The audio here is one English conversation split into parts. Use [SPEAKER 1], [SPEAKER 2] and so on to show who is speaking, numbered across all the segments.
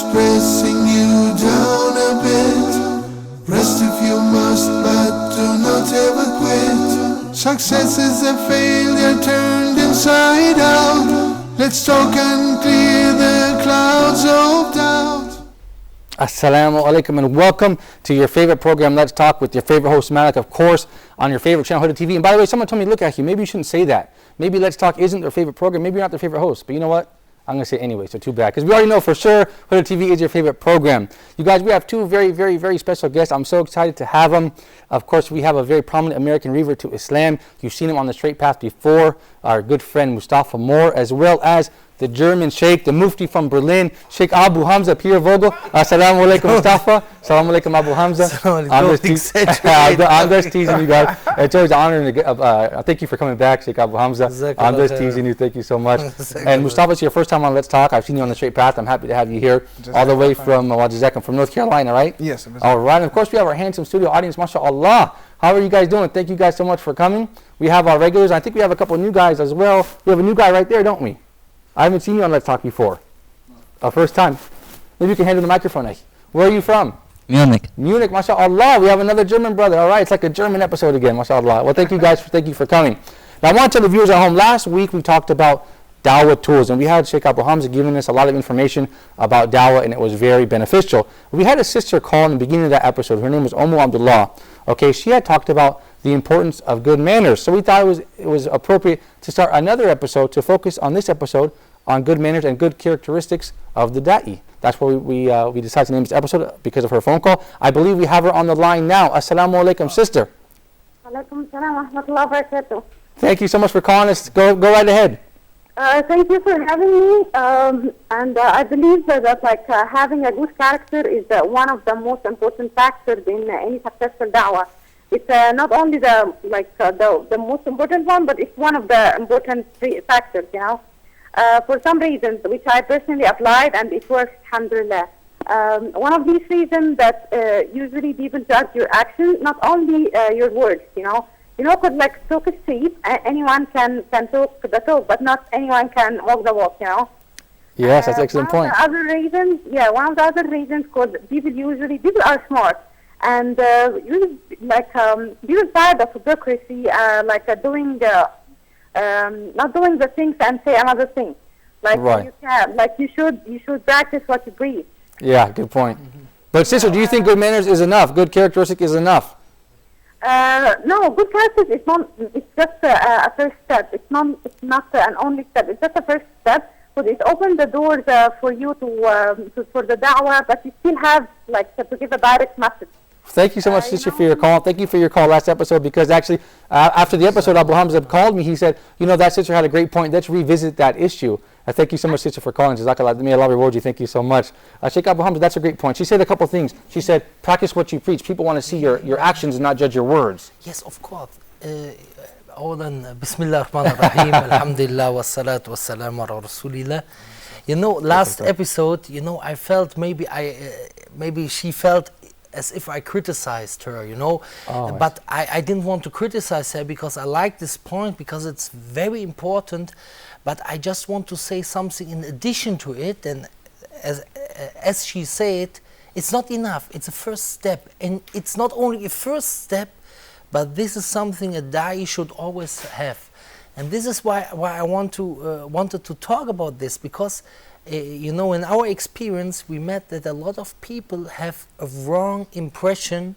[SPEAKER 1] is pressing you down a bit. Rest if you must, but do not ever quit. Success is a failure turned inside out. Let's talk and clear the clouds of doubt.
[SPEAKER 2] Assalamu alaikum and welcome to your favorite program, Let's Talk, with your favorite host, Malik, of course, on your favorite channel, Huda TV. And by the way, someone told me, look at you, maybe you shouldn't say that. Maybe Let's Talk isn't their favorite program. Maybe you're not their favorite host. But you know what? I'm going to say it anyway, so too bad. Because we already know for sure Huda TV is your favorite program. You guys, we have two very, very, very special guests. I'm so excited to have them. Of course, we have a very prominent American revert to Islam. You've seen him on the straight path before. Our good friend Mustafa Moore, as well as the German Sheikh, the Mufti from Berlin, Sheikh Abu Hamza Pierre Vogel. Assalamu alaikum, Mustafa. Assalamu alaikum, Abu Hamza. I'm just teasing you guys. It's always an honor. Thank you for coming back, Sheikh Abu Hamza. I'm just teasing you. Thank you so much. And Mustafa, it's your first time on Let's Talk. I've seen you on the straight path. I'm happy to have you here, all the way from North Carolina, right?
[SPEAKER 3] Yes.
[SPEAKER 2] All right. And of course, we have our handsome studio audience, mashallah. How are you guys doing? Thank you guys so much for coming. We have our regulars. I think we have a couple of new guys as well. We have a new guy right there, don't we? I haven't seen you on Let's Talk before. First time. Maybe you can handle the microphone. Where are you from?
[SPEAKER 4] Munich.
[SPEAKER 2] Munich, mashallah. We have another German brother. All right, it's like a German episode again, mashallah. Well, thank you guys for coming. Now, I want to tell the viewers at home, last week we talked about dawah tools, and we had Sheikh Abu Hamza giving us a lot of information about dawah, and it was very beneficial. We had a sister call in the beginning of that episode. Her name was Abdullah. Okay, she had talked about the importance of good manners. So we thought it was appropriate to start another episode to focus on this episode on good manners and good characteristics of the da'i. That's why we decided to name this episode because of her phone call. I believe we have her on the line now. Assalamu alaikum, sister.
[SPEAKER 5] Alaikum salam wa rahmatullahi wa barakatuh.
[SPEAKER 2] Thank you so much for calling us. Go right ahead.
[SPEAKER 5] Thank you for having me. And I believe that having a good character is one of the most important factors in any successful da'wah. It's not only the most important one, but it's one of the important factors, you know. For some reasons, which I personally applied, and it works, alhamdulillah. One of these reasons that usually people judge your actions, not only your words, you know. You know, because like talk is cheap, anyone can talk the talk, but not anyone can walk the walk, you know.
[SPEAKER 2] Yes, that's an excellent point.
[SPEAKER 5] One of the other reasons, because people are smart, and people tired of hypocrisy, not doing the things and say another thing.
[SPEAKER 2] Right.
[SPEAKER 5] You should practice what you preach.
[SPEAKER 2] Yeah, good point. But sister, do you think good manners is enough? Good characteristic is enough?
[SPEAKER 5] No, good character is not. It's just a first step. It's not an only step. It's just a first step, because it opens the doors for you for the da'wah, but you still have to give a direct message.
[SPEAKER 2] Thank you so much, sister, for your call. Thank you for your call last episode, because actually, after the episode, Abu Hamza called me. He said, that sister had a great point. Let's revisit that issue. Thank you so much, sister, for calling. Jazakallah. May Allah reward you. Thank you so much. Sheikh Abu Hamza, that's a great point. She said a couple things. She said, practice what you preach. People want to see your actions and not judge your words.
[SPEAKER 4] Yes, of course. أولا بسم الله الرحمن الرحيم الحمد لله والصلاة والسلام على رسول الله. Last episode, I felt maybe she felt as if I criticized her, but I didn't want to criticize her because I like this point, because it's very important. But I just want to say something in addition to it, and as she said, it's not enough. It's a first step, and it's not only a first step, but this is something a da'i should always have. And this is why I wanted to talk about this, because in our experience we met that a lot of people have a wrong impression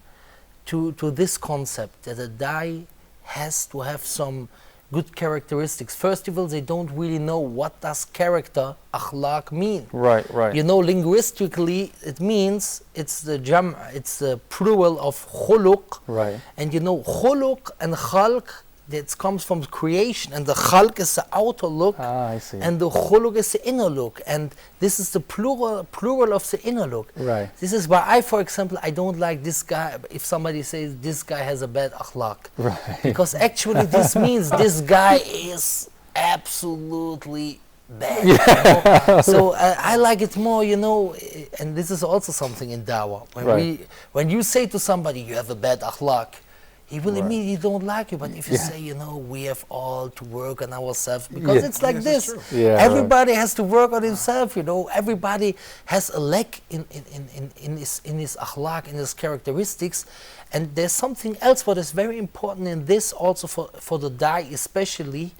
[SPEAKER 4] to this concept, that a da'i has to have some good characteristics. First of all, they don't really know what does character, akhlaq, mean.
[SPEAKER 2] Right.
[SPEAKER 4] Linguistically, it means it's the plural of khuluq.
[SPEAKER 2] Right.
[SPEAKER 4] And khuluq and khalq, that comes from creation, and the khalq is the outer look,
[SPEAKER 2] I see.
[SPEAKER 4] and the khuluq is the inner look, and this is the plural of the inner look.
[SPEAKER 2] Right.
[SPEAKER 4] This is why for example, I don't like this guy if somebody says this guy has a bad akhlaq.
[SPEAKER 2] Right.
[SPEAKER 4] Because actually this means this guy is absolutely bad.
[SPEAKER 2] Yeah.
[SPEAKER 4] So I like it more, and this is also something in dawah. When you say to somebody you have a bad akhlaq, he will
[SPEAKER 2] Right.
[SPEAKER 4] immediately don't like you. But if you
[SPEAKER 2] Yeah.
[SPEAKER 4] say, you know, we have all to work on ourselves, because
[SPEAKER 2] Yeah.
[SPEAKER 4] it's like
[SPEAKER 3] Yes,
[SPEAKER 4] this.
[SPEAKER 3] that's true.
[SPEAKER 2] Yeah, right.
[SPEAKER 4] Everybody has to work on himself, you know. Everybody has a lack in his akhlaq, in his characteristics. And there's something else what is very important in this also for the da'i especially.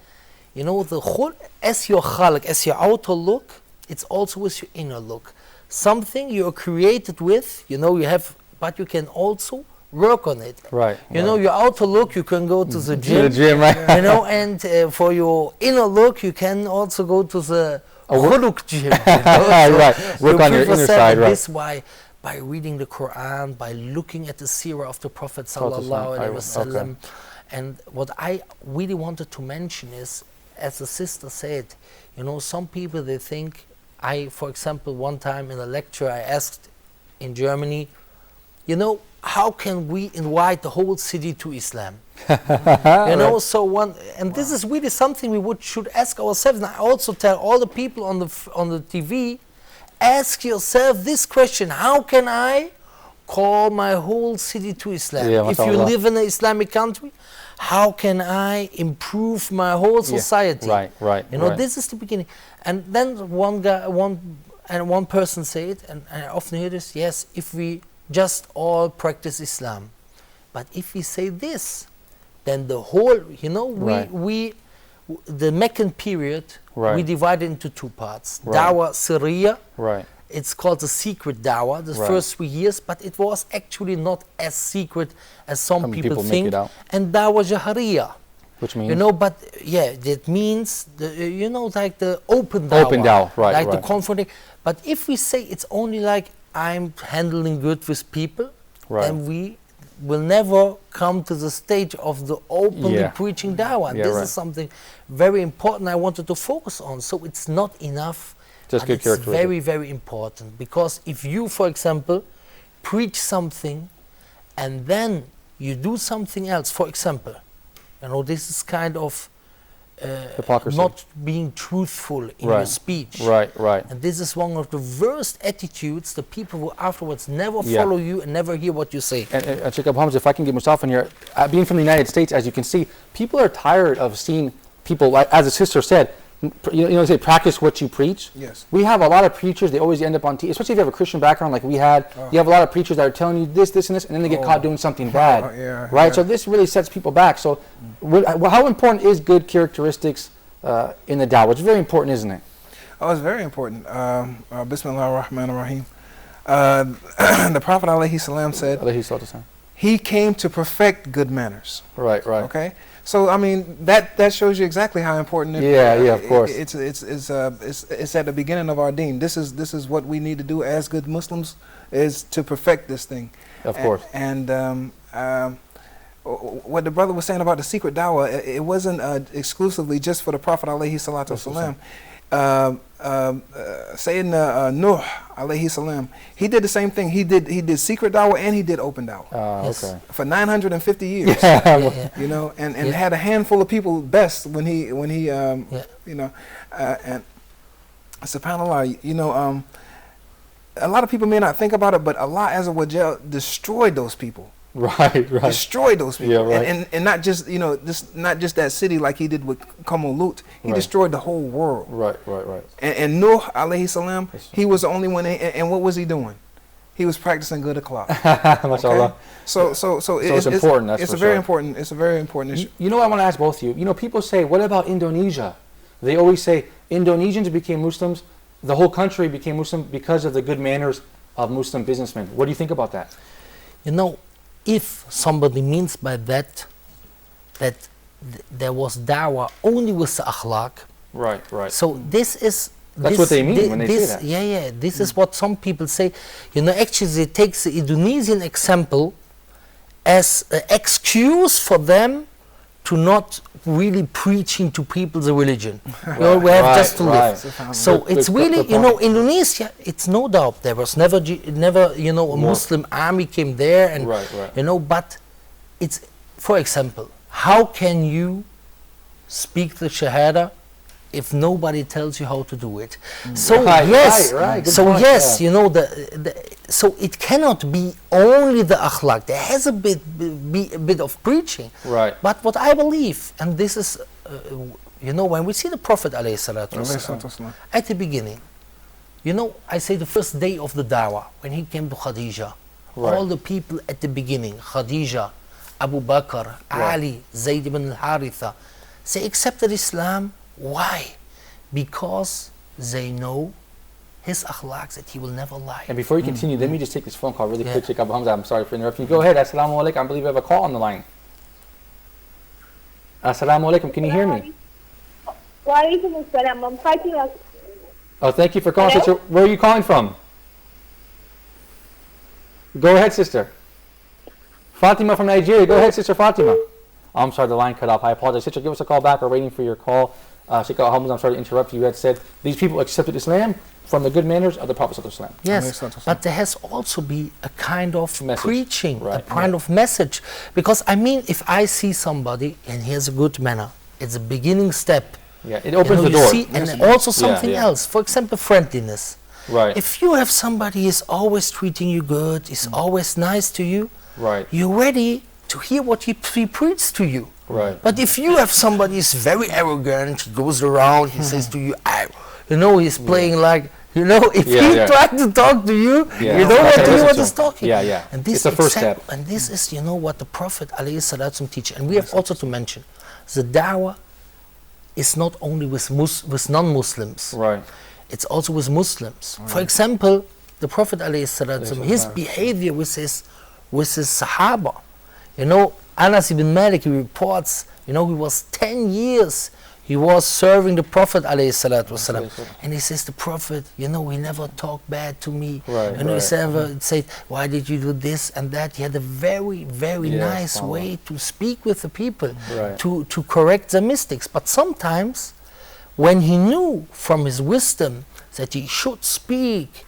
[SPEAKER 4] You know, the khul, as your khalq, as your outer look, it's also with your inner look. Something you're created with, you know, you have, but you can also work on it.
[SPEAKER 2] Right.
[SPEAKER 4] You know, your outer look, you can go to the
[SPEAKER 2] To
[SPEAKER 4] gym.
[SPEAKER 2] the gym, right?
[SPEAKER 4] You know, and for your inner look, you can also go to the khuluq gym. You know?
[SPEAKER 2] Right. Work on your
[SPEAKER 4] people
[SPEAKER 2] inner
[SPEAKER 4] said
[SPEAKER 2] side,
[SPEAKER 4] that
[SPEAKER 2] right.
[SPEAKER 4] This why, by reading the Quran, by looking at the seerah of the Prophet sallallahu alaihi wasallam, and what I really wanted to mention is, as the sister said, you know, some people they think. For example, one time in a lecture, I asked in Germany, you know, how can we invite the whole city to Islam? You know, so this is really something we should ask ourselves. And I also tell all the people on the TV, ask yourself this question: how can I call my whole city to Islam?
[SPEAKER 2] Yeah,
[SPEAKER 4] if you
[SPEAKER 2] mashallah.
[SPEAKER 4] live in an Islamic country, how can I improve my whole society?
[SPEAKER 2] Right.
[SPEAKER 4] You know,
[SPEAKER 2] right.
[SPEAKER 4] this is the beginning. And then one person said, and I often hear this, yes, if we just all practice Islam. But if we say this, then the whole, you know, the Meccan period,
[SPEAKER 2] Right.
[SPEAKER 4] we divide it into two parts.
[SPEAKER 2] Right.
[SPEAKER 4] Dawah Syria,
[SPEAKER 2] Right.
[SPEAKER 4] it's called the secret dawah, the
[SPEAKER 2] Right.
[SPEAKER 4] first 3 years, but it was actually not as secret as some people
[SPEAKER 2] make
[SPEAKER 4] think.
[SPEAKER 2] it out.
[SPEAKER 4] And Dawah Jahariyah.
[SPEAKER 2] Which means?
[SPEAKER 4] You know, but yeah, that means you know, like the open dawah,
[SPEAKER 2] Open dawah, right,
[SPEAKER 4] like
[SPEAKER 2] right.
[SPEAKER 4] the confronting. But if we say it's only like I'm handling good with people,
[SPEAKER 2] Right.
[SPEAKER 4] then we will never come to the stage of the openly
[SPEAKER 2] Yeah.
[SPEAKER 4] preaching dawah. And
[SPEAKER 2] Yeah,
[SPEAKER 4] this
[SPEAKER 2] right.
[SPEAKER 4] is something very important I wanted to focus on. So it's not enough.
[SPEAKER 2] Just
[SPEAKER 4] but
[SPEAKER 2] good
[SPEAKER 4] it's
[SPEAKER 2] characteristic.
[SPEAKER 4] very, very important, because if you, for example, preach something and then you do something else, for example, you know, this is kind of
[SPEAKER 2] Hypocrisy.
[SPEAKER 4] not being truthful in your speech.
[SPEAKER 2] Right.
[SPEAKER 4] And this is one of the worst attitudes. The people will afterwards never
[SPEAKER 2] Yeah.
[SPEAKER 4] follow you and never hear what you say.
[SPEAKER 2] And Sheikh Abu Hamza, if I can get Mustafa in here, being from the United States, as you can see, people are tired of seeing people, like, as the sister said, you know, say practice what you preach.
[SPEAKER 3] Yes.
[SPEAKER 2] We have a lot of preachers, they always end up on TV, especially if you have a Christian background like we had. You have a lot of preachers that are telling you this, and this, and then they get caught doing something bad.
[SPEAKER 3] Yeah,
[SPEAKER 2] right?
[SPEAKER 3] yeah.
[SPEAKER 2] So this really sets people back. So how important is good characteristics in the dawah? It's very important, isn't it?
[SPEAKER 3] Oh, it's very important. Bismillah ar-Rahman ar-Rahim. The Prophet alayhi salam said,
[SPEAKER 2] Alayhi salatu wasalam.
[SPEAKER 3] he came to perfect good manners.
[SPEAKER 2] Right.
[SPEAKER 3] Okay, so I mean that shows you exactly how important it is.
[SPEAKER 2] Yeah, of course.
[SPEAKER 3] It's at the beginning of our deen. This is what we need to do as good Muslims, is to perfect this thing.
[SPEAKER 2] Of course.
[SPEAKER 3] And what the brother was saying about the secret dawah, it wasn't exclusively just for the Prophet alayhi salatu wasalam. Sayyidina Nuh alayhi salam, he did the same thing. He did secret dawah and he did open dawah
[SPEAKER 4] Yes.
[SPEAKER 2] Okay.
[SPEAKER 3] for 950 years.
[SPEAKER 4] Yeah.
[SPEAKER 3] You know, and
[SPEAKER 4] Yeah.
[SPEAKER 3] had a handful of people best when he you know, and subhanallah, you know, a lot of people may not think about it, but Allah Azza wa Jal destroyed those people.
[SPEAKER 2] Right.
[SPEAKER 3] Destroyed those people.
[SPEAKER 2] Yeah, right.
[SPEAKER 3] And not just, you know, not just that city like he did with Qawm Lut. He
[SPEAKER 2] Right.
[SPEAKER 3] destroyed the whole world.
[SPEAKER 2] Right.
[SPEAKER 3] And Nuh alayhi salam,
[SPEAKER 2] Yes.
[SPEAKER 3] he was the only one. And what was he doing? He was practicing good akhlaq.
[SPEAKER 2] MashaAllah.
[SPEAKER 3] So
[SPEAKER 2] it's important, that's
[SPEAKER 3] It's
[SPEAKER 2] for
[SPEAKER 3] a very
[SPEAKER 2] sure.
[SPEAKER 3] important. It's a very important issue.
[SPEAKER 2] You know what I want to ask both of you? You know, people say, what about Indonesia? They always say Indonesians became Muslims, the whole country became Muslim because of the good manners of Muslim businessmen. What do you think about that?
[SPEAKER 4] You know, if somebody means by that there was dawah only with the akhlaq,
[SPEAKER 2] Right.
[SPEAKER 4] so this is
[SPEAKER 2] That's what they mean when they say that.
[SPEAKER 4] Yeah, this is what some people say. You know, actually they take the Indonesian example as an excuse for them to not really preaching to people the religion. You know, we have just to live. So
[SPEAKER 2] Good-
[SPEAKER 4] it's
[SPEAKER 2] good-
[SPEAKER 4] really,
[SPEAKER 2] good
[SPEAKER 4] you know,
[SPEAKER 2] point.
[SPEAKER 4] Indonesia, it's no doubt there was never, you know, a Muslim army came there, and
[SPEAKER 2] Right.
[SPEAKER 4] you know, but it's, for example, how can you speak the Shahada if nobody tells you how to do it? So
[SPEAKER 2] Right,
[SPEAKER 4] yes,
[SPEAKER 2] right. Good
[SPEAKER 4] so
[SPEAKER 2] point,
[SPEAKER 4] yes,
[SPEAKER 2] yeah.
[SPEAKER 4] you know, so it cannot be only the akhlaq. There has be a bit of preaching.
[SPEAKER 2] Right.
[SPEAKER 4] But what I believe, and this is, when we see the Prophet alayhi salatu wasalam, at the beginning, I say the first day of the dawah, when he came to Khadija, all the people at the beginning, Khadija, Abu Bakr, Ali, Zayd ibn al-Haritha, they accepted Islam. Why? Because they know his akhlaq, that he will never lie.
[SPEAKER 2] And before you continue, let me just take this phone call really quick. Sheikh Abu Hamza, I'm sorry for interrupting you. Go ahead. Assalamu alaikum. I believe we have a call on the line. Assalamu alaikum. Can you hear me?
[SPEAKER 5] Wa alaikum assalam. I'm Fatima.
[SPEAKER 2] Oh, thank you for calling, sister. Where are you calling from? Go ahead, sister. Fatima from Nigeria. Go ahead, sister Fatima. Oh, I'm sorry, the line cut off. I apologize. Sister, give us a call back. We're waiting for your call. Sheikh Abu Hamza, I'm sorry to interrupt you. You had said these people accepted Islam from the good manners of the Prophet sallallahu alaihi wasallam.
[SPEAKER 4] Yes, but there has also be a kind of
[SPEAKER 2] message.
[SPEAKER 4] Preaching, a kind of message. Because if I see somebody and he has a good manner, it's a beginning step.
[SPEAKER 2] Yeah, it opens the door.
[SPEAKER 4] And also something else. For example, friendliness.
[SPEAKER 2] Right.
[SPEAKER 4] If you have somebody who is always treating you good, is always nice to you, you're ready to hear what he preaches to you.
[SPEAKER 2] Right.
[SPEAKER 4] But if you have somebody who's very arrogant, he goes around, he says to you, he's playing like, if he tried to talk to you, you don't want to hear what he's talking.
[SPEAKER 2] And this it's the first step.
[SPEAKER 4] And this is, what the Prophet ﷺ teaches. And we have also to mention, the da'wah is not only with non-Muslims.
[SPEAKER 2] Right.
[SPEAKER 4] It's also with Muslims. For example, the Prophet ﷺ, his behavior with his Sahaba. Anas ibn Malik, he reports, he was 10 years, he was serving the Prophet ﷺ. And he says, the Prophet, he never talked bad to me.
[SPEAKER 2] Right,
[SPEAKER 4] he never said, why did you do this and that? He had a very, very nice way to speak with the people, to correct the mistakes. But sometimes, when he knew from his wisdom that he should speak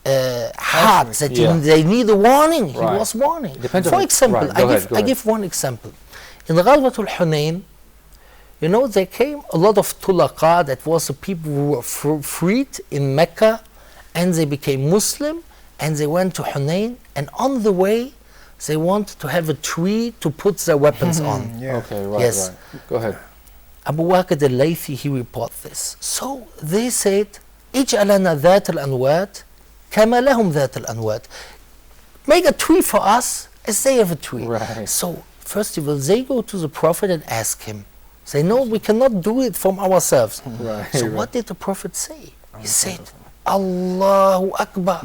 [SPEAKER 4] hard, that they need a warning, he was warning. For example, I give one example. In Ghazwatul Hunayn, there came a lot of tulaqa, that was the people who were freed in Mecca, and they became Muslim, and they went to Hunayn, and on the way, they wanted to have a tree to put their weapons on.
[SPEAKER 2] Okay, right. Go ahead.
[SPEAKER 4] Abu Waqid al-Laythi, he reports this. So they said, اجعلنا ذات الأنوات كما لهم ذات الأنوات. Make a tree for us as they have a tree.
[SPEAKER 2] Right.
[SPEAKER 4] So first of all, they go to the Prophet and ask him. Say, no, we cannot do it from ourselves. So what did the Prophet say? He said, Allahu Akbar,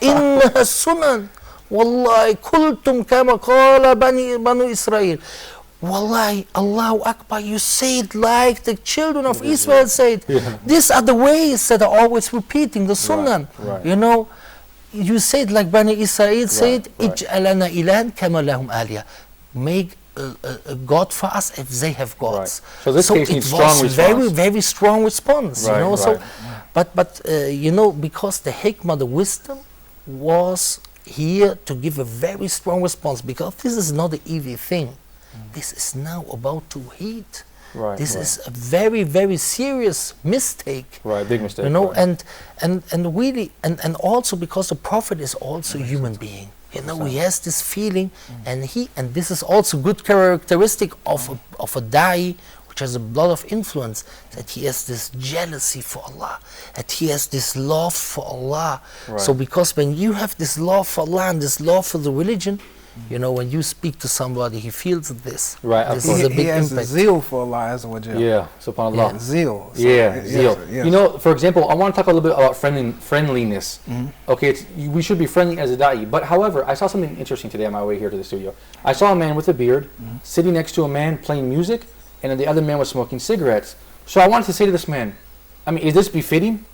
[SPEAKER 4] innaha sunan, wallahi kultum kama qala banu Israel. Wallahi, Allahu Akbar, you say it like the children of Israel said. These are the ways that are always repeating the sunnah. You say it like Bani Israel said, Ij'alana ilahan kama lahum aliyah. Make a God for us if they have gods.
[SPEAKER 2] So this case needs strong response.
[SPEAKER 4] Very, very strong response. So, but because the hikmah, the wisdom, was here to give a very strong response, because this is not an easy thing. This is now about to heat. This is a very, very serious mistake.
[SPEAKER 2] Big mistake.
[SPEAKER 4] And really, and also because the Prophet is also a human being. He has this feeling, and this is also good characteristic of a da'i, which has a lot of influence, that he has this jealousy for Allah, that he has this love for Allah. So because when you have this love for Allah and this love for the religion, when you speak to somebody, he feels this. This is a big
[SPEAKER 3] he has
[SPEAKER 4] impact.
[SPEAKER 3] Zeal for Allah Azza wa Jal.
[SPEAKER 2] Subhanallah.
[SPEAKER 3] Zeal.
[SPEAKER 2] Zeal. For example, I want to talk a little bit about friendliness. Okay, we should be friendly as a da'i. But however, I saw something interesting today on my way here to the studio. I saw a man with a beard sitting next to a man playing music, and then the other man was smoking cigarettes. So I wanted to say to this man, is this befitting?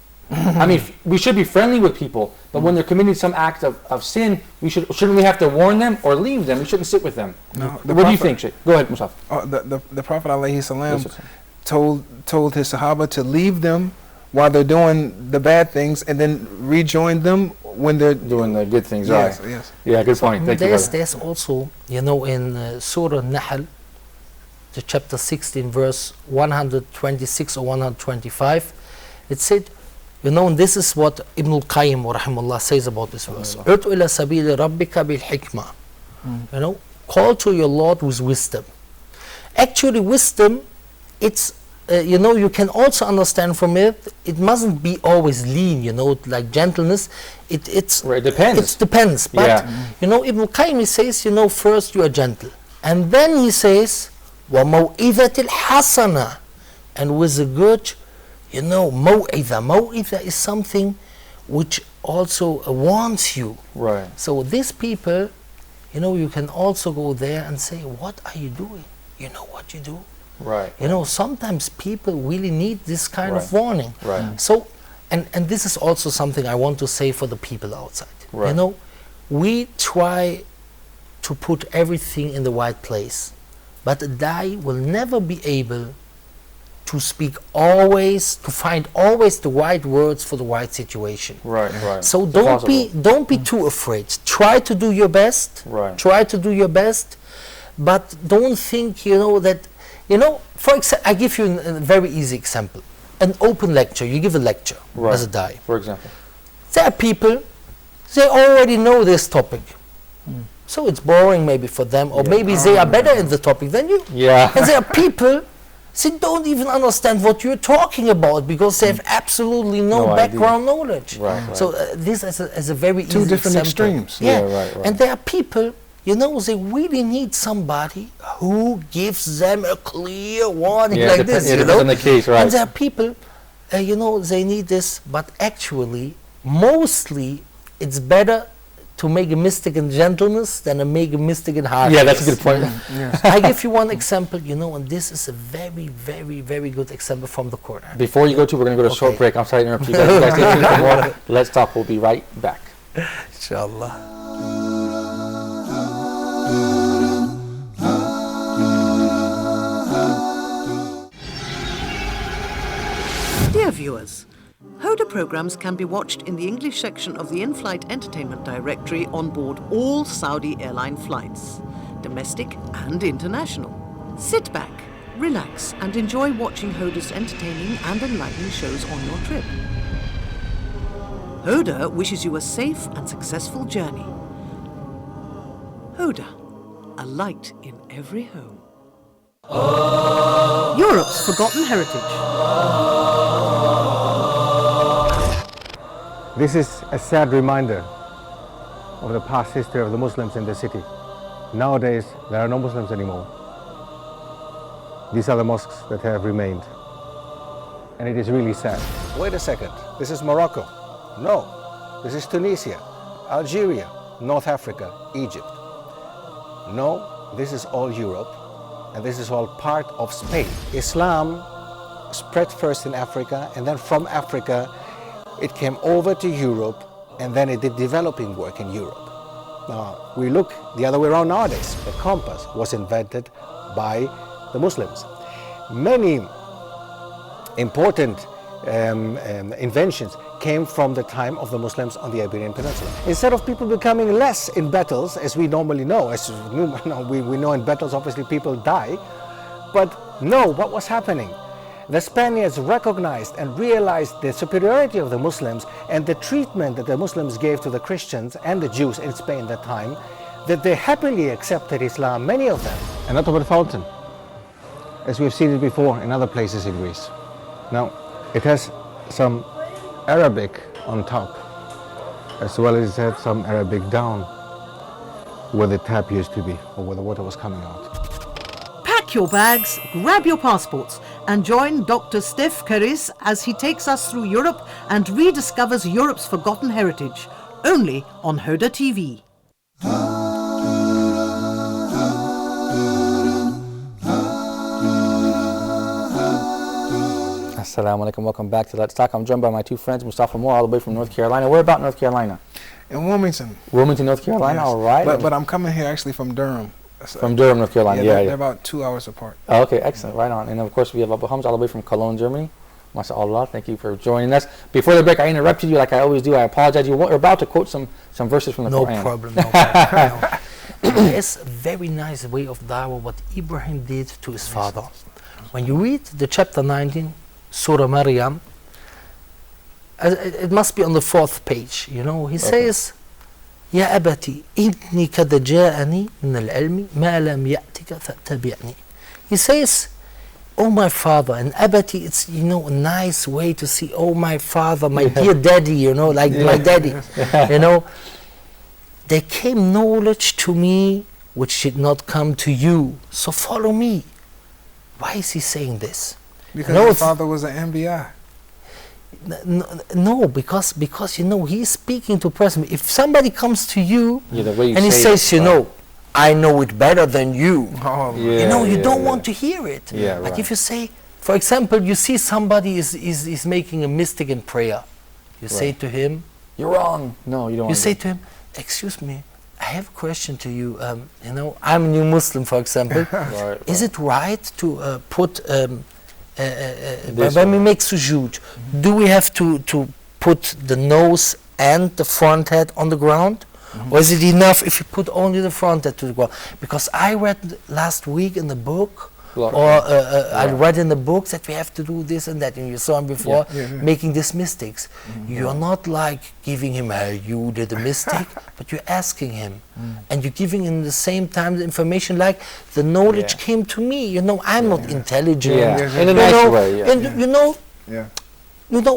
[SPEAKER 2] We should be friendly with people, but when they're committing some act of sin, shouldn't we have to warn them or leave them? We shouldn't sit with them. What do you think, Sheikh? Go ahead, Musaf.
[SPEAKER 3] The Prophet alayhi salam told his Sahaba to leave them while they're doing the bad things, and then rejoin them when they're
[SPEAKER 2] doing the good things.
[SPEAKER 3] Yes.
[SPEAKER 2] Yeah, good point. Thank you.
[SPEAKER 4] There's also, in Surah Nahl, the chapter 16, verse 126 or 125, it said, You know, and this is what Ibn al-Qayyim rahimahullah says about this verse. Ud'u ila sabili rabbika bil hikmah. You know, call to your Lord with wisdom. Actually, wisdom, it's, you know, you can also understand from it, it mustn't be always lean, you know, like gentleness. It's
[SPEAKER 2] Right, it depends.
[SPEAKER 4] It depends. But,
[SPEAKER 2] Yeah.
[SPEAKER 4] you know, Ibn al-Qayyim, he says, you know, first you are gentle. And then he says, وَمَوْئِذَةِ الْحَسَنَةِ, and with a good, you know, maw'idha. Maw'idha is something which also warns you.
[SPEAKER 2] Right.
[SPEAKER 4] So these people, you know, you can also go there and say, what are you doing? You know what you do?
[SPEAKER 2] Right.
[SPEAKER 4] You know, sometimes people really need this kind of
[SPEAKER 2] Right.
[SPEAKER 4] warning.
[SPEAKER 2] Right.
[SPEAKER 4] So, and this is also something I want to say for the people outside.
[SPEAKER 2] Right.
[SPEAKER 4] You know, we try to put everything in the right place, but a da'i will never be able to speak always, to find always the right words for the right situation.
[SPEAKER 2] Right. Right.
[SPEAKER 4] So
[SPEAKER 2] It's
[SPEAKER 4] don't be too afraid. Try to do your best.
[SPEAKER 2] Right.
[SPEAKER 4] Try to do your best, but don't think, you know, that, you know, for example, I give you a very easy example. An open lecture, you give a lecture
[SPEAKER 2] Right.
[SPEAKER 4] as a da'i.
[SPEAKER 2] For example.
[SPEAKER 4] There are people, they already know this topic. So it's boring maybe for them, or maybe they are better in the topic than you.
[SPEAKER 2] Yeah.
[SPEAKER 4] And there are people, they don't even understand what you're talking about because they have absolutely no,
[SPEAKER 2] No idea.
[SPEAKER 4] background knowledge.
[SPEAKER 2] Right, right.
[SPEAKER 4] So this is a very
[SPEAKER 3] Two
[SPEAKER 4] easy
[SPEAKER 3] different
[SPEAKER 4] example.
[SPEAKER 3] extremes.
[SPEAKER 4] Yeah,
[SPEAKER 2] Yeah, right.
[SPEAKER 4] And there are people, you know, they really need somebody who gives them a clear warning
[SPEAKER 2] Yeah,
[SPEAKER 4] like
[SPEAKER 2] it
[SPEAKER 4] this.
[SPEAKER 2] depends
[SPEAKER 4] You know?
[SPEAKER 2] on the case, right.
[SPEAKER 4] And there are people, you know, they need this, but actually, mostly, it's better to make a mistake in gentleness than to make a mistake in harshness.
[SPEAKER 2] Yeah, that's a good point.
[SPEAKER 4] I give you one example, you know, and this is a very, very, very good example from the Quran.
[SPEAKER 2] Before you go to, we're going to go to a short
[SPEAKER 4] Okay.
[SPEAKER 2] break. I'm sorry to interrupt you guys. You guys stay tuned for more. Let's talk. We'll be right back.
[SPEAKER 4] Inshallah.
[SPEAKER 6] Dear viewers, Hoda programs can be watched in the English section of the in-flight entertainment directory on board all Saudi airline flights, domestic and international. Sit back, relax and enjoy watching Hoda's entertaining and enlightening shows on your trip. Hoda wishes you a safe and successful journey. Hoda, a light in every home. Europe's forgotten heritage.
[SPEAKER 7] This is a sad reminder of the past history of the Muslims in the city. Nowadays, there are no Muslims anymore. These are the mosques that have remained. And it is really sad. Wait a second, this is Morocco. No, this is Tunisia, Algeria, North Africa, Egypt. No, this is all Europe, and this is all part of Spain. Islam spread first in Africa, and then from Africa, it came over to Europe, and then it did developing work in Europe. Now, we look the other way around nowadays. The compass was invented by the Muslims. Many important inventions came from the time of the Muslims on the Iberian Peninsula. Instead of people becoming less in battles, as we normally know, as we know in battles, obviously people die, but no, what was happening? The Spaniards recognized and realized the superiority of the Muslims and the treatment that the Muslims gave to the Christians and the Jews in Spain at that time, that they happily accepted Islam, many of them.
[SPEAKER 2] And not over the fountain, as we've seen it before in other places in Greece. Now, it has some Arabic on top, as well as it had some Arabic down, where the tap used to be, or where the water was coming out.
[SPEAKER 6] Pack your bags, grab your passports, and join Dr. Steph Karis as he takes us through Europe and rediscovers Europe's forgotten heritage, only on Hoda TV.
[SPEAKER 2] Assalamu alaikum. Welcome back to Let's Talk. I'm joined by my two friends, Mustafa Moore, all the way from North Carolina. Where about North Carolina?
[SPEAKER 3] In Wilmington.
[SPEAKER 2] Wilmington, North Carolina.
[SPEAKER 3] Yes.
[SPEAKER 2] All right.
[SPEAKER 3] But I'm coming here actually from Durham.
[SPEAKER 2] From Durham, North Carolina.
[SPEAKER 3] Yeah,
[SPEAKER 2] Yeah,
[SPEAKER 3] they're about 2 hours apart.
[SPEAKER 2] Oh, okay, excellent. Right on. And of course, we have Abu Hamza all the way from Cologne, Germany. MashaAllah, thank you for joining us. Before the break, I interrupted you like I always do. I apologize. You were about to quote some verses from the
[SPEAKER 4] No
[SPEAKER 2] Quran.
[SPEAKER 4] problem, no problem. No. It's a very nice way of dawah what Ibrahim did to his father. When you read the chapter 19, Surah Maryam, it must be on the 4th page, you know. He says, يا أبتي إني قد جاءني من العلم ما لم يأتك فاتبعني. He says, oh my father, and Abati, it's, you know, a nice way to see, oh my father, my dear daddy, you know, like my daddy, you know. There came knowledge to me which did not come to you, so follow me. Why is he saying this?
[SPEAKER 3] Because his father was an MBI.
[SPEAKER 4] No, because you know, he's speaking to a person. If somebody comes to you
[SPEAKER 2] the way you
[SPEAKER 4] and he
[SPEAKER 2] say
[SPEAKER 4] says, you know, I know it better than you,
[SPEAKER 3] Oh,
[SPEAKER 4] you know, you don't want to hear it.
[SPEAKER 2] Yeah,
[SPEAKER 4] like
[SPEAKER 2] right.
[SPEAKER 4] if you say, for example, you see somebody is making a mistake in prayer, you say to him,
[SPEAKER 2] you're wrong. No, you don't.
[SPEAKER 4] you say to him, excuse me, I have a question to you. You know, I'm a new Muslim, for example. Is it right to put when we make sujood, do we have to put the nose and the front head on the ground? Or is it enough if you put only the front head to the ground? Because I read last week in the book, I read in the books that we have to do this and that, and you saw him before making these mistakes. You're not like giving him, hey, you did a mistake, but you're asking him. And you're giving him the same time the information, like the knowledge came to me. You know, I'm not intelligent.
[SPEAKER 2] In a nice way.
[SPEAKER 4] And you know,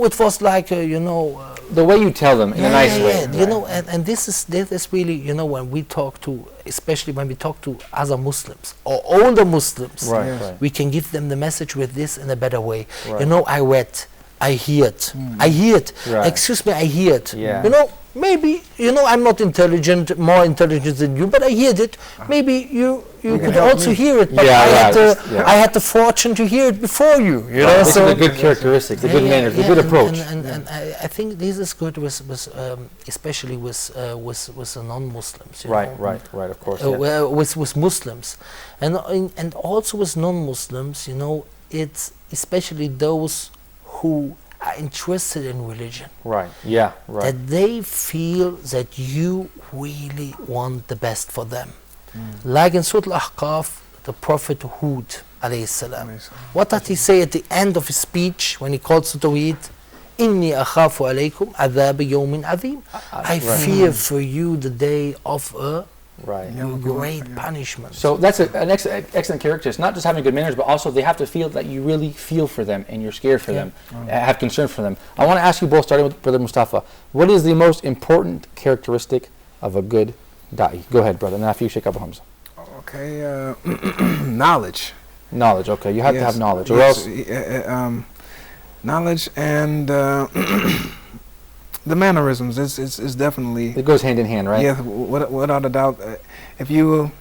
[SPEAKER 4] it was like, you know,
[SPEAKER 2] the way you tell them in a nice way.
[SPEAKER 4] You know, and this is really, you know, when we talk to, especially when we talk to other Muslims or older Muslims, we can give them the message with this in a better way. You know, I hear it. Excuse me, I hear it. You know, maybe, you know, I'm not intelligent, more intelligent than you, but I heard it. Maybe you could also hear it, but I had the fortune to hear it before you. You know,
[SPEAKER 2] this is a good characteristic, the good manners, the good approach.
[SPEAKER 4] And I think this is good with especially with the non-Muslims.
[SPEAKER 2] Right, of course.
[SPEAKER 4] With Muslims, and also with non-Muslims, you know, it's especially those who are interested in religion. That they feel that you really want the best for them. Like in Surah Al-Ahqaf, the Prophet Hud alayhi salam. What did he say at the end of his speech when he called to Tawheed? Inni akhafu alaykum adhab yawmin azim. I fear for you the day of a great punishment.
[SPEAKER 2] So that's an excellent character. It's not just having good manners, but also they have to feel that you really feel for them and you're scared for them, have concern for them. I want to ask you both, starting with Brother Mustafa, what is the most important characteristic of a good da'i? Go ahead, brother, and after you, Sheikh Abu Hamza.
[SPEAKER 3] Okay, knowledge.
[SPEAKER 2] Knowledge, okay. You have to have knowledge, or else...
[SPEAKER 3] knowledge and the mannerisms is definitely...
[SPEAKER 2] It goes hand in hand, right?
[SPEAKER 3] Yeah, without a doubt. If you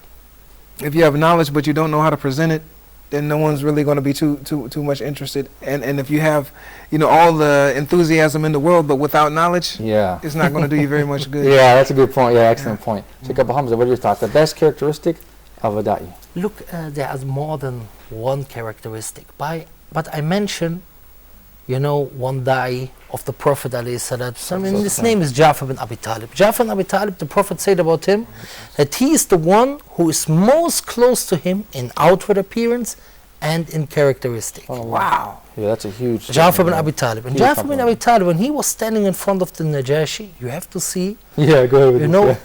[SPEAKER 3] have knowledge but you don't know how to present it, then no one's really going to be too much interested. And if you have, you know, all the enthusiasm in the world but without knowledge, it's not going to do you very much good.
[SPEAKER 2] Yeah, that's a good point. Yeah, excellent point. Sheikh Abu Hamza, what are your thoughts? The best characteristic of a da'i?
[SPEAKER 4] Look, there is more than one characteristic. But I mentioned, you know, one da'i of the Prophet ﷺ, and his name is Ja'far bin Abi Talib. Ja'far bin Abi Talib, the Prophet said about him that he is the one who is most close to him in outward appearance and in characteristic.
[SPEAKER 2] Oh, wow. Yeah, that's a huge...
[SPEAKER 4] Ja'far bin Abi Talib. And Ja'far bin Abi Talib, when he was standing in front of the Najashi, you have to see...
[SPEAKER 2] Yeah, go ahead with
[SPEAKER 4] you know,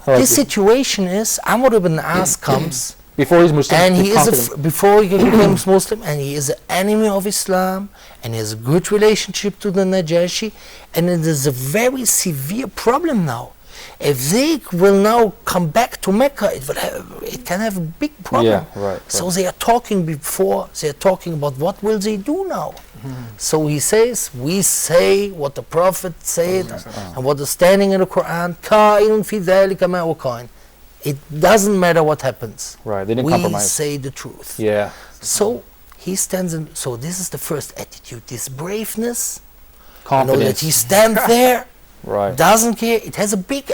[SPEAKER 4] this situation is, Amr ibn As comes...
[SPEAKER 2] Before he's Muslim,
[SPEAKER 4] and he is before he becomes Muslim, and he is an enemy of Islam, and he has a good relationship to the Najashi, and it is a very severe problem now. If they will now come back to Mecca, it can have a big problem. So they are talking about what will they do now. So he says, we say what the Prophet said, and what is standing in the Quran. Ka'inun fi dhalika ma wa ka'in. It doesn't matter what happens.
[SPEAKER 2] They didn't compromise.
[SPEAKER 4] We say the truth. So he stands in. So this is the first attitude. This braveness,
[SPEAKER 2] confidence.
[SPEAKER 4] You know, that he stands there, doesn't care. It has a big,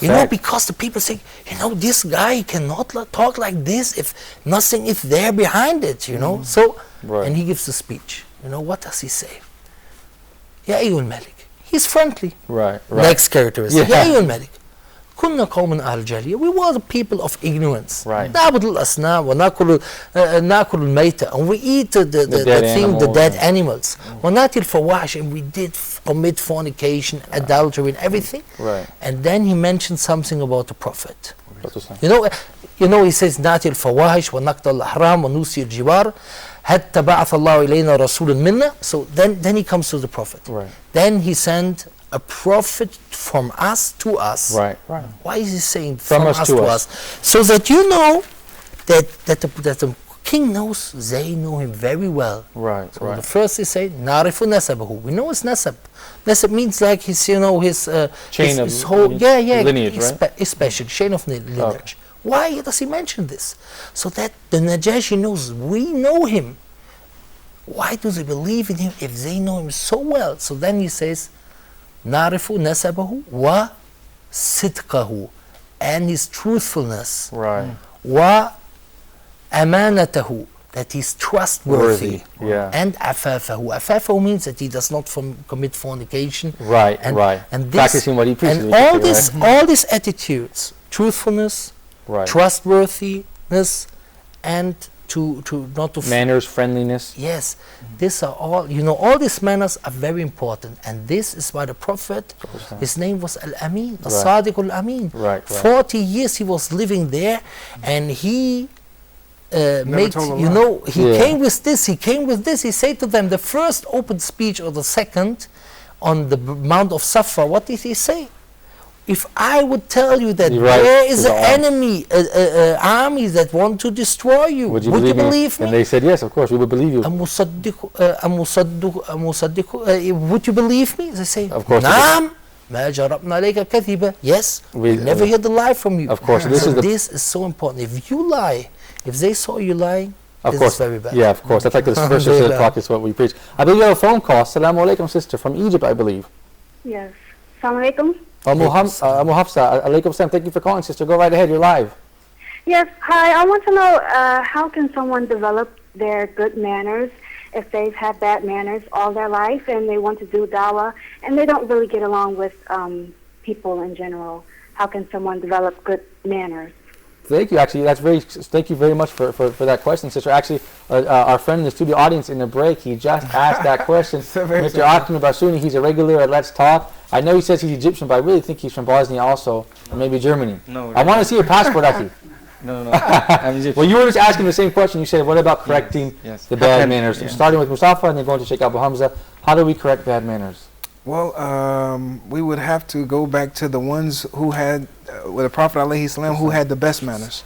[SPEAKER 4] you know, because the people say, you know, this guy cannot talk like this if nothing is there behind it. You know. So and he gives a speech. You know, what does he say? Ya ayyuhal Malik. He's friendly. Next characteristic. Ya ayyuhal Malik. كنا قوما أهل جاهلية. We were the people of ignorance.
[SPEAKER 2] Right.
[SPEAKER 4] نعبد الأصنام ونأكل نأكل الميتة, and we eat the dead animals. ونأتي الفواحش, and we did commit fornication, adultery, and everything.
[SPEAKER 2] Right.
[SPEAKER 4] And then he mentioned something about the Prophet. You know, he says نأتي الفواحش ونقتل الأحرام ونوصي الجوار حتى بعث الله إلينا رسولا منا. So then he comes to the Prophet.
[SPEAKER 2] Right.
[SPEAKER 4] Then he sent a prophet from us to us.
[SPEAKER 2] Right. Right.
[SPEAKER 4] Why is he saying
[SPEAKER 2] From us to us?
[SPEAKER 4] So that you know that the king knows, they know him very well.
[SPEAKER 2] Right.
[SPEAKER 4] So
[SPEAKER 2] Right.
[SPEAKER 4] the first he say نعرف نسبه. We know his nasab. Nasab means like his, you know, his
[SPEAKER 2] chain
[SPEAKER 4] his
[SPEAKER 2] of
[SPEAKER 4] whole,
[SPEAKER 2] lineage,
[SPEAKER 4] his
[SPEAKER 2] right?
[SPEAKER 4] His special chain of lineage. Why does he mention this? So that the Najashi knows we know him. Why do they believe in him if they know him so well? So then he says نعرف نسبه وصدقه, and his truthfulness.
[SPEAKER 2] Right.
[SPEAKER 4] وأمانته, that he's trustworthy.
[SPEAKER 2] Yeah.
[SPEAKER 4] And عفافه. عفافه means that he does not commit fornication.
[SPEAKER 2] Right.
[SPEAKER 4] And,
[SPEAKER 2] Right.
[SPEAKER 4] and this,
[SPEAKER 2] Practicing what he preaches.
[SPEAKER 4] and all this, all these attitudes, truthfulness,
[SPEAKER 2] Right.
[SPEAKER 4] trustworthiness, and to not to
[SPEAKER 2] Manners, friendliness.
[SPEAKER 4] yes, these are all, you know, all these manners are very important, and this is why the Prophet, his name was Al-Amin, As-Sadiq Al-Amin.
[SPEAKER 2] Right.
[SPEAKER 4] 40 years he was living there, and he made,
[SPEAKER 3] told a
[SPEAKER 4] you
[SPEAKER 3] lie.
[SPEAKER 4] know, he
[SPEAKER 2] Yeah.
[SPEAKER 4] came with this, he said to them, the first open speech or the second on the Mount of Safa, what did he say? If I would tell you that
[SPEAKER 2] You're right,
[SPEAKER 4] there is
[SPEAKER 2] to
[SPEAKER 4] an
[SPEAKER 2] the
[SPEAKER 4] enemy, army that want to destroy you, would you believe me?
[SPEAKER 2] And they said, yes, of course, we would believe you.
[SPEAKER 4] Would you believe me? They say,
[SPEAKER 2] Of course.
[SPEAKER 4] نعم ما جربنا عليك كذبا. Yes, we never heard the lie from you.
[SPEAKER 2] Of course, this
[SPEAKER 4] So
[SPEAKER 2] is the-
[SPEAKER 4] this is so important. If you lie, if they saw you lying,
[SPEAKER 2] Of
[SPEAKER 4] this
[SPEAKER 2] course.
[SPEAKER 4] is very bad.
[SPEAKER 2] Yeah, of course. That's like the first of the talk is what we preach. I believe you have a phone call. Assalamu alaikum, sister, from Egypt, I believe.
[SPEAKER 5] Yes. Assalamu alaikum.
[SPEAKER 2] Abu Hafsa, alaikum salam. Thank you for calling, sister. Go right ahead. You're live.
[SPEAKER 5] Yes. Hi. I want to know how can someone develop their good manners if they've had bad manners all their life and they want to do dawah and they don't really get along with people in general? How can someone develop good manners?
[SPEAKER 2] Thank you. Actually, thank you very much for that question, sister. Actually, our friend in the studio audience in the break, he just asked that question. Mr. Akim Barsuni, he's a regular at Let's Talk. I know he says he's Egyptian, but I really think he's from Bosnia also, or maybe Germany.
[SPEAKER 8] No.
[SPEAKER 2] I want to see your passport, Aki.
[SPEAKER 8] No. I'm Egyptian.
[SPEAKER 2] Well, you were just asking the same question. You said, what about correcting
[SPEAKER 8] Yes.
[SPEAKER 2] the bad manners? Starting with Mustafa and then going to Sheikh Abu Hamza. How do we correct bad manners?
[SPEAKER 3] Well, we would have to go back to the ones who had, with the Prophet alayhi salam, who had the best manners,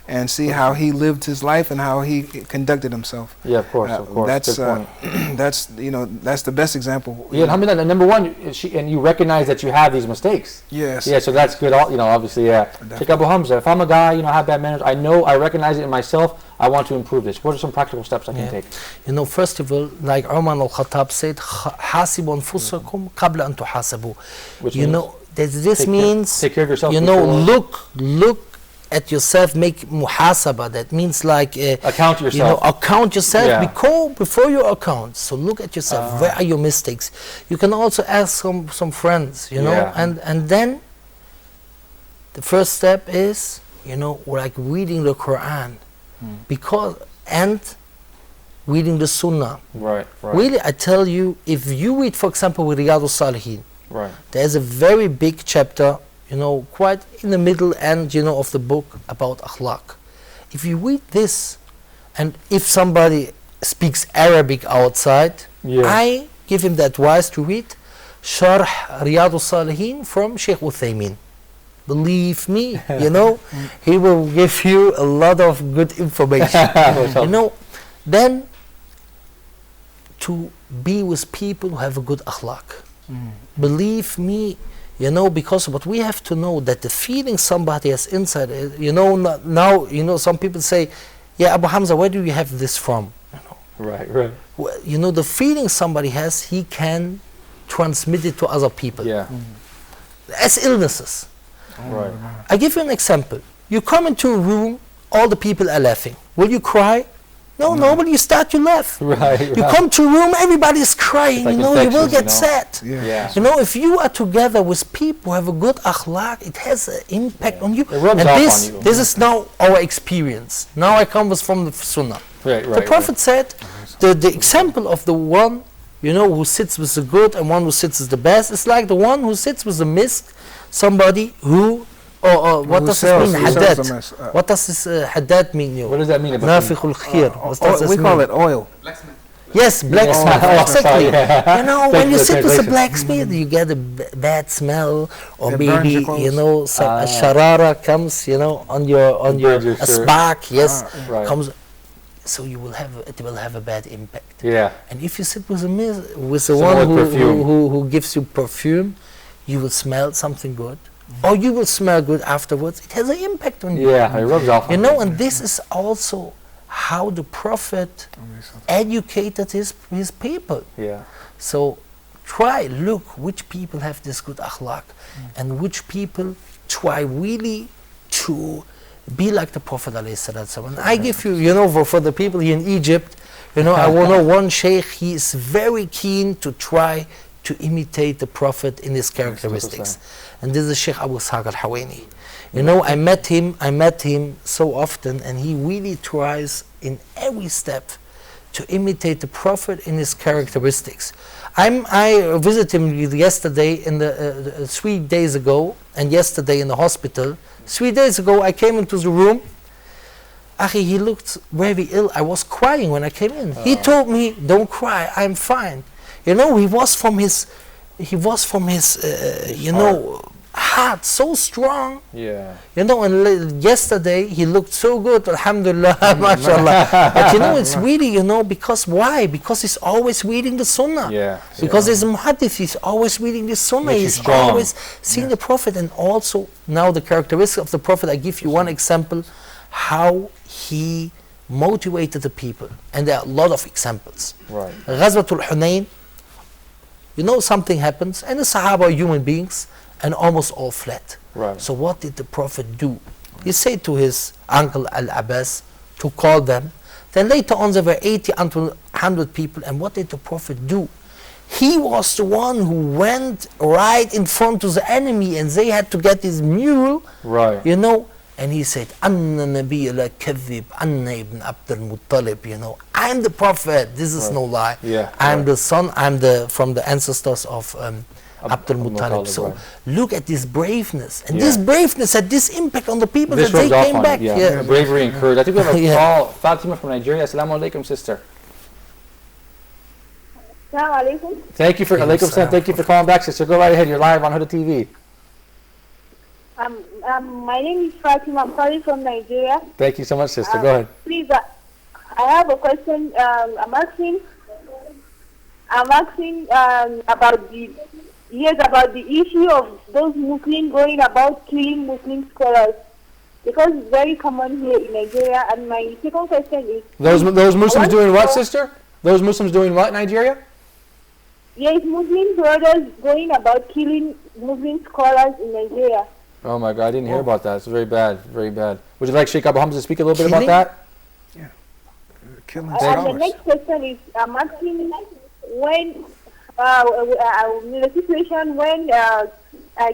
[SPEAKER 3] and see how he lived his life and how he conducted himself.
[SPEAKER 2] Yeah, of course.
[SPEAKER 3] That's
[SPEAKER 2] Good point.
[SPEAKER 3] that's that's the best example.
[SPEAKER 2] Yeah, alhamdulillah, number one, and you recognize that you have these mistakes.
[SPEAKER 3] Yes.
[SPEAKER 2] Yeah, so that's good. Obviously, yeah. Sheikh Abu Hamza, if I'm a guy, I have bad manners. I recognize it in myself. I want to improve this. What are some practical steps I can take?
[SPEAKER 4] You know, first of all, like Umar al-Khattab said, حاسبوا أنفسكم قبل أن تحاسبوا.
[SPEAKER 2] Which
[SPEAKER 4] You
[SPEAKER 2] means
[SPEAKER 4] know, this means,
[SPEAKER 2] take care of yourself.
[SPEAKER 4] you know,
[SPEAKER 2] before-
[SPEAKER 4] look at yourself, make muhasaba. That means like
[SPEAKER 2] account yourself.
[SPEAKER 4] you know, account yourself
[SPEAKER 2] Yeah.
[SPEAKER 4] before you account. So look at yourself. Where are your mistakes? You can also ask some friends, you know,
[SPEAKER 2] Yeah.
[SPEAKER 4] and then the first step is, you know, like reading the Quran, and reading the Sunnah.
[SPEAKER 2] Right.
[SPEAKER 4] Really, I tell you, if you read, for example, with Riyadus Salihin,
[SPEAKER 2] Right.
[SPEAKER 4] there's a very big chapter, you know, quite in the middle end, you know, of the book about akhlaq. If you read this, and if somebody speaks Arabic outside, I give him the advice to read Sharh Riyadus Salihin from Sheikh Uthaymin. Believe me, you know, he will give you a lot of good information. You know, then to be with people who have a good akhlaq. Believe me, you know, because what we have to know that the feeling somebody has inside, you know, now, you know, some people say, yeah, Abu Hamza, where do you have this from? You know,
[SPEAKER 2] Right.
[SPEAKER 4] you know, the feeling somebody has, he can transmit it to other people.
[SPEAKER 2] Yeah.
[SPEAKER 4] As illnesses.
[SPEAKER 2] Right.
[SPEAKER 4] I give you an example. You come into a room, all the people are laughing. Will you cry? No, normally you start, you laugh.
[SPEAKER 2] Right.
[SPEAKER 4] You come to a room, everybody's crying.
[SPEAKER 2] Like
[SPEAKER 4] You will
[SPEAKER 2] infections,
[SPEAKER 4] get sad.
[SPEAKER 2] Yeah.
[SPEAKER 4] If you are together with people who have a good akhlaq, it has an impact on you.
[SPEAKER 2] It rubs
[SPEAKER 4] And
[SPEAKER 2] off
[SPEAKER 4] this,
[SPEAKER 2] on you.
[SPEAKER 4] this is now our experience. Now I come from the Sunnah.
[SPEAKER 2] Right.
[SPEAKER 4] The Prophet said, the example of the one, who sits with the good and one who sits with the best, is like the one who sits with the mist, somebody who, what does this mean? Haddad. What does this Haddad mean?
[SPEAKER 2] What does that mean?
[SPEAKER 4] Nafikhul khir. What does this
[SPEAKER 3] we call
[SPEAKER 4] mean?
[SPEAKER 3] it oil.
[SPEAKER 4] Yes, blacksmith.
[SPEAKER 2] Yeah.
[SPEAKER 4] Exactly.
[SPEAKER 2] Yeah.
[SPEAKER 4] When you sit with a
[SPEAKER 2] translation.
[SPEAKER 4] blacksmith, you get a bad smell, or
[SPEAKER 3] It burns
[SPEAKER 4] maybe
[SPEAKER 3] your clothes.
[SPEAKER 4] some a sharara comes, on your
[SPEAKER 2] burns your
[SPEAKER 4] a
[SPEAKER 2] shirt.
[SPEAKER 4] spark. Yes,
[SPEAKER 2] Right.
[SPEAKER 4] comes. So it will have a bad impact.
[SPEAKER 2] Yeah.
[SPEAKER 4] And if you sit with the
[SPEAKER 2] Someone
[SPEAKER 4] one
[SPEAKER 2] with perfume.
[SPEAKER 4] who gives you perfume, you will smell something good, or you will smell good afterwards. It has an impact on you.
[SPEAKER 2] Yeah. It rubs off. on
[SPEAKER 4] And this is also how the Prophet educated his people.
[SPEAKER 2] Yeah.
[SPEAKER 4] So look which people have this good akhlaq, and which people try really to be like the Prophet ﷺ. And I give you, for the people here in Egypt, I will know one sheikh, he is very keen to try to imitate the Prophet in his characteristics. And this is Sheikh Abu Ishaq al-Hawaini. I met him so often, and he really tries in every step to imitate the Prophet in his characteristics. I visited him yesterday, 3 days ago, and yesterday in the hospital. 3 days ago, I came into the room. He looked very ill. I was crying when I came in. He told me, "Don't cry. I'm fine." He was from his heart so strong.
[SPEAKER 2] Yeah.
[SPEAKER 4] And yesterday he looked so good, alhamdulillah, mashallah. But it's really, because why? Because he's always reading the sunnah.
[SPEAKER 2] Yeah.
[SPEAKER 4] Because he's a muhaddith, he's always reading the sunnah.
[SPEAKER 2] Makes you
[SPEAKER 4] He's
[SPEAKER 2] strong.
[SPEAKER 4] always seeing the Prophet. And also, now the characteristic of the Prophet, I give you one example, how he motivated the people. And there are a lot of examples.
[SPEAKER 2] Right.
[SPEAKER 4] Ghazwatul Hunayn, something happens, and the Sahaba are human beings, and almost all fled.
[SPEAKER 2] Right.
[SPEAKER 4] So what did the Prophet do? He said to his uncle Al-Abbas to call them. Then later on there were 80 until 100 people, and what did the Prophet do? He was the one who went right in front of the enemy, and they had to get his mule.
[SPEAKER 2] Right.
[SPEAKER 4] And he said, Anna Nabiya la kadhib, Anna ibn Abdul Muttalib, I'm the Prophet, this is no lie.
[SPEAKER 2] Yeah.
[SPEAKER 4] I'm the son, from the ancestors of Abdul Muttalib. So look at this braveness. And this braveness had this impact on the people
[SPEAKER 2] This
[SPEAKER 4] that they
[SPEAKER 2] rubs off
[SPEAKER 4] came
[SPEAKER 2] on
[SPEAKER 4] back.
[SPEAKER 2] it, yeah. Bravery and courage. I think we have a
[SPEAKER 4] Yeah.
[SPEAKER 2] call. Fatima from Nigeria. Assalamu alaikum, sister.
[SPEAKER 5] Assalamu alaikum.
[SPEAKER 2] Thank you for Thank you for calling back, sister. Go right ahead. You're live on Huda TV.
[SPEAKER 5] My name is Fatima. I'm calling from Nigeria.
[SPEAKER 2] Thank you so much, sister. Go ahead.
[SPEAKER 5] Please, I have a question. I'm asking about the issue of those Muslims going about killing Muslim scholars, because it's very common here in Nigeria. And my second question is:
[SPEAKER 2] Those Muslims doing what, sister? Those Muslims doing what in Nigeria?
[SPEAKER 5] Yes, Muslim brothers going about killing Muslim scholars in Nigeria.
[SPEAKER 2] Oh my God, I didn't hear about that. It's very bad, very bad. Would you like Sheikh Abu Hamza to speak a little bit about
[SPEAKER 4] Killing?
[SPEAKER 2] that?
[SPEAKER 3] Killing
[SPEAKER 5] And the
[SPEAKER 3] scholars.
[SPEAKER 5] next question is, I'm asking when in a situation when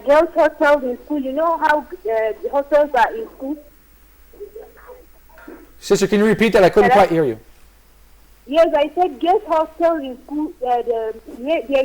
[SPEAKER 5] girls' hostels in school, you know how hostels are in school?
[SPEAKER 2] Sister, can you repeat that? I couldn't
[SPEAKER 5] Hello?
[SPEAKER 2] quite hear you.
[SPEAKER 5] Yes, I said girls' hostels in school, the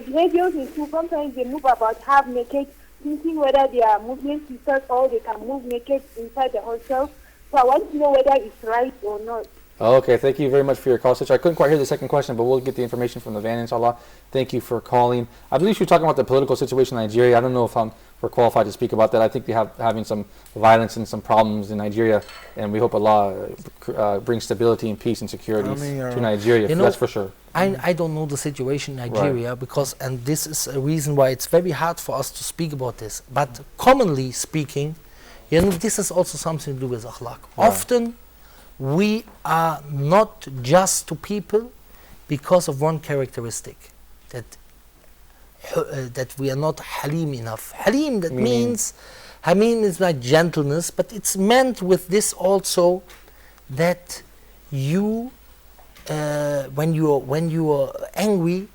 [SPEAKER 5] behaviors in school, sometimes they move about half naked, thinking whether they are Muslim sisters or they can move naked inside the hostel. So I want to know whether it's right or not.
[SPEAKER 2] Okay, thank you very much for your call, sister. I couldn't quite hear the second question, but we'll get the information from the van, inshallah. Thank you for calling. I believe you were talking about the political situation in Nigeria. I don't know if we're qualified to speak about that. I think they have having some violence and some problems in Nigeria, and we hope Allah brings stability and peace and security to Nigeria. That's for sure.
[SPEAKER 4] I don't know the situation in Nigeria and this is a reason why it's very hard for us to speak about this. But commonly speaking, this is also something to do with akhlaq. Often we are not just to people because of one characteristic, that we are not halim enough. Halim, that means is like gentleness, but it's meant with this also that you when you are angry,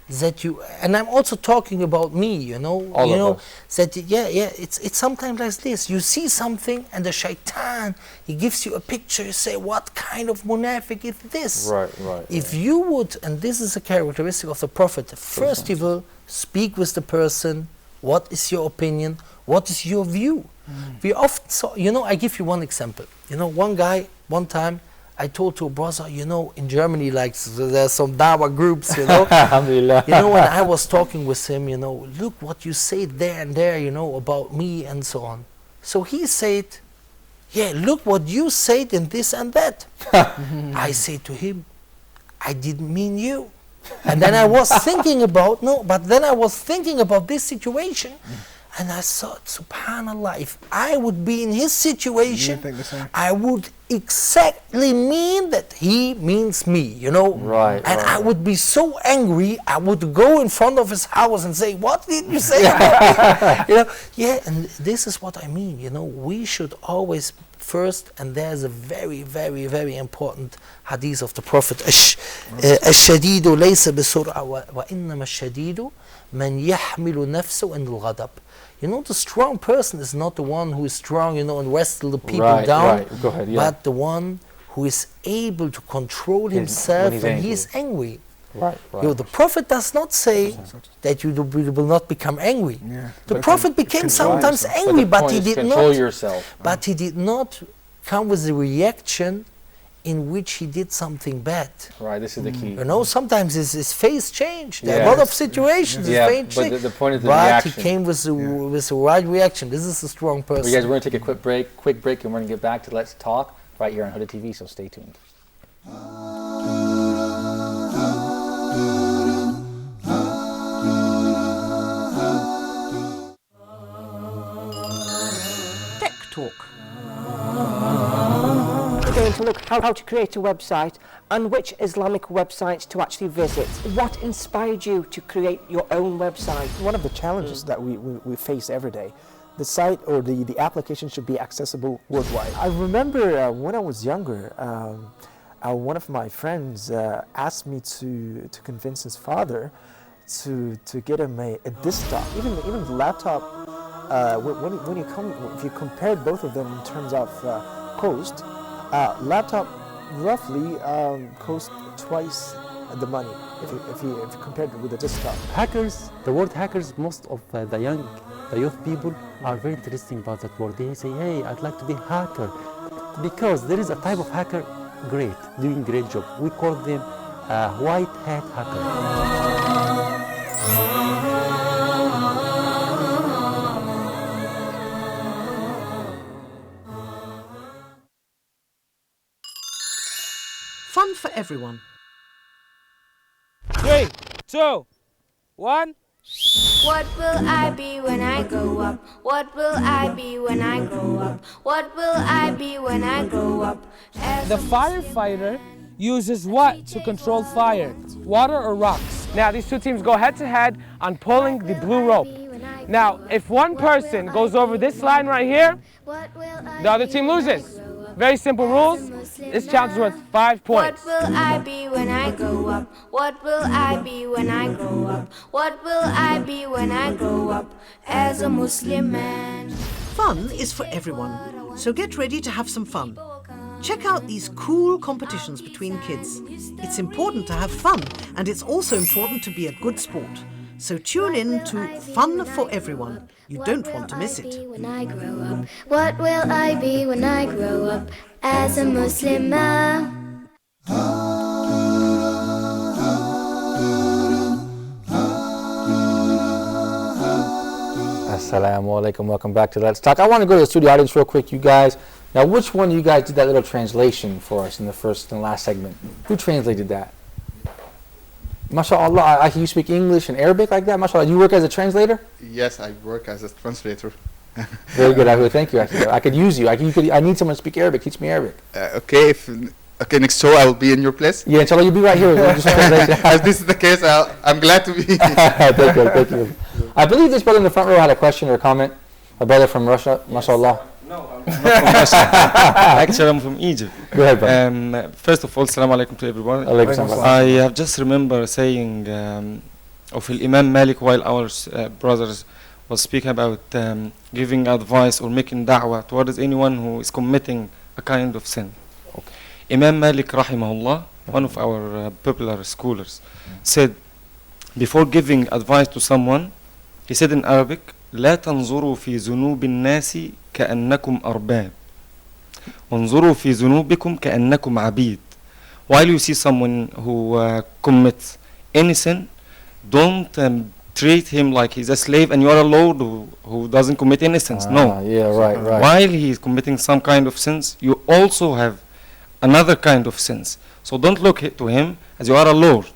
[SPEAKER 4] that you, and I'm also talking about me, you know,
[SPEAKER 2] All of us.
[SPEAKER 4] that it's sometimes like this. You see something and the shaitan, he gives you a picture, you say, what kind of munafiq is this?
[SPEAKER 2] Right.
[SPEAKER 4] If you would, and this is a characteristic of the Prophet, first of all, speak with the person, what is your opinion, what is your view? We often saw, I give you one example. One guy, one time, I told to a brother, in Germany, like, there's some dawah groups,
[SPEAKER 2] Alhamdulillah.
[SPEAKER 4] when I was talking with him, look what you say there and there, about me and so on. So he said, yeah, look what you said in this and that. I say to him, I didn't mean you. And then I was thinking about, this situation. And I thought, subhanallah, if I would be in his situation, I would exactly mean that he means me,
[SPEAKER 2] Right.
[SPEAKER 4] And I would be so angry, I would go in front of his house and say, what did you say about me? Yeah, and this is what I mean, we should always first, and there's a very, very, very important hadith of the Prophet, الشديد ليس بسرعة وإنما الشديد من يحمل نفسه عند الغضب. The strong person is not the one who is strong, and wrestle the people down,
[SPEAKER 2] Right. Go ahead, yeah.
[SPEAKER 4] but the one who is able to control himself when he is angry.
[SPEAKER 2] Right.
[SPEAKER 4] The Prophet does not say that you will not become angry.
[SPEAKER 3] Yeah.
[SPEAKER 4] The Prophet became sometimes
[SPEAKER 2] But
[SPEAKER 4] angry,
[SPEAKER 2] the
[SPEAKER 4] but
[SPEAKER 2] point
[SPEAKER 4] he
[SPEAKER 2] is
[SPEAKER 4] did
[SPEAKER 2] control
[SPEAKER 4] not.
[SPEAKER 2] yourself.
[SPEAKER 4] But he did not come with a reaction in which he did something bad.
[SPEAKER 2] Right, this is the key.
[SPEAKER 4] Sometimes his face changed. There are a lot of situations his face
[SPEAKER 2] but
[SPEAKER 4] changed.
[SPEAKER 2] the point is the
[SPEAKER 4] But
[SPEAKER 2] reaction.
[SPEAKER 4] he came with the right reaction. This is a strong person.
[SPEAKER 2] Well, guys, we're going to take a quick break, and we're going to get back to Let's Talk right here on Huda TV, so stay tuned.
[SPEAKER 6] Tech Talk.
[SPEAKER 9] We're going to look how to create a website and which Islamic websites to actually visit. What inspired you to create your own website?
[SPEAKER 10] One of the challenges that we face every day, the site or the application should be accessible worldwide. I remember when I was younger, one of my friends asked me to convince his father to get him a desktop, even the laptop. If you compared both of them in terms of cost, laptop roughly cost twice the money if you compared it with the desktop.
[SPEAKER 11] Hackers, the word hackers, most of the youth people are very interesting about that word. They say, hey, I'd like to be a hacker, because there is a type of hacker doing great job. We call them white hat hacker.
[SPEAKER 6] Fun for everyone.
[SPEAKER 12] 3, 2, 1.
[SPEAKER 13] What will I be when I grow up? What will I be when I grow up? What will I be when I grow up?
[SPEAKER 12] The firefighter uses what to control fire? Water or rocks? Now these two teams go head to head on pulling the blue rope. Now if one person goes over this line right here, the other team loses. Very simple rules. This challenge is worth 5 points.
[SPEAKER 13] What will I be when I grow up? What will I be when I grow up? What will I be when I grow up as a Muslim man?
[SPEAKER 6] Fun is for everyone, so get ready to have some fun. Check out these cool competitions between kids. It's important to have fun, and it's also important to be a good sport. So tune in to Fun for Everyone. You don't want to miss it.
[SPEAKER 13] When I grow up, what will I be when I grow up as a Muslim man?
[SPEAKER 2] Assalamu alaikum, welcome back to Let's Talk. I want to go to the studio audience real quick, you guys. Now, which one of you guys did that little translation for us in the first and last segment? Who translated that? MashaAllah, you speak English and Arabic like that? MashaAllah, you work as a translator?
[SPEAKER 14] Yes, I work as a translator.
[SPEAKER 2] Very good, Ahmed. Thank you. I could use you. I need someone to speak Arabic. Teach me Arabic.
[SPEAKER 14] Okay, next show I will be in your place.
[SPEAKER 2] Yeah, inshallah, you'll be right here.
[SPEAKER 14] As this is the case, I'm glad to be.
[SPEAKER 2] Thank you. I believe this brother in the front row had a question or a comment. A brother from Russia, MashaAllah.
[SPEAKER 8] No, I'm not from Russia. Actually, I'm from Egypt.
[SPEAKER 2] Go ahead, brother.
[SPEAKER 8] First of all, Assalamu alaikum to everyone.
[SPEAKER 2] Alaikum salam.
[SPEAKER 8] I have just remember saying of Imam Malik while our brothers was speaking about giving advice or making da'wah towards anyone who is committing a kind of sin.
[SPEAKER 2] Okay.
[SPEAKER 8] Imam Malik rahimahullah, one of our popular scholars, said before giving advice to someone, he said in Arabic, لا تنظروا في ذنوب الناس كأنكم أرباب وانظروا في ذنوبكم كأنكم عبيد. While you see someone who commits any sin, don't treat him like he's a slave and you are a lord who doesn't commit any sins. No.
[SPEAKER 2] Yeah, right.
[SPEAKER 8] While he is committing some kind of sins, you also have another kind of sins. So don't look to him as you are a lord.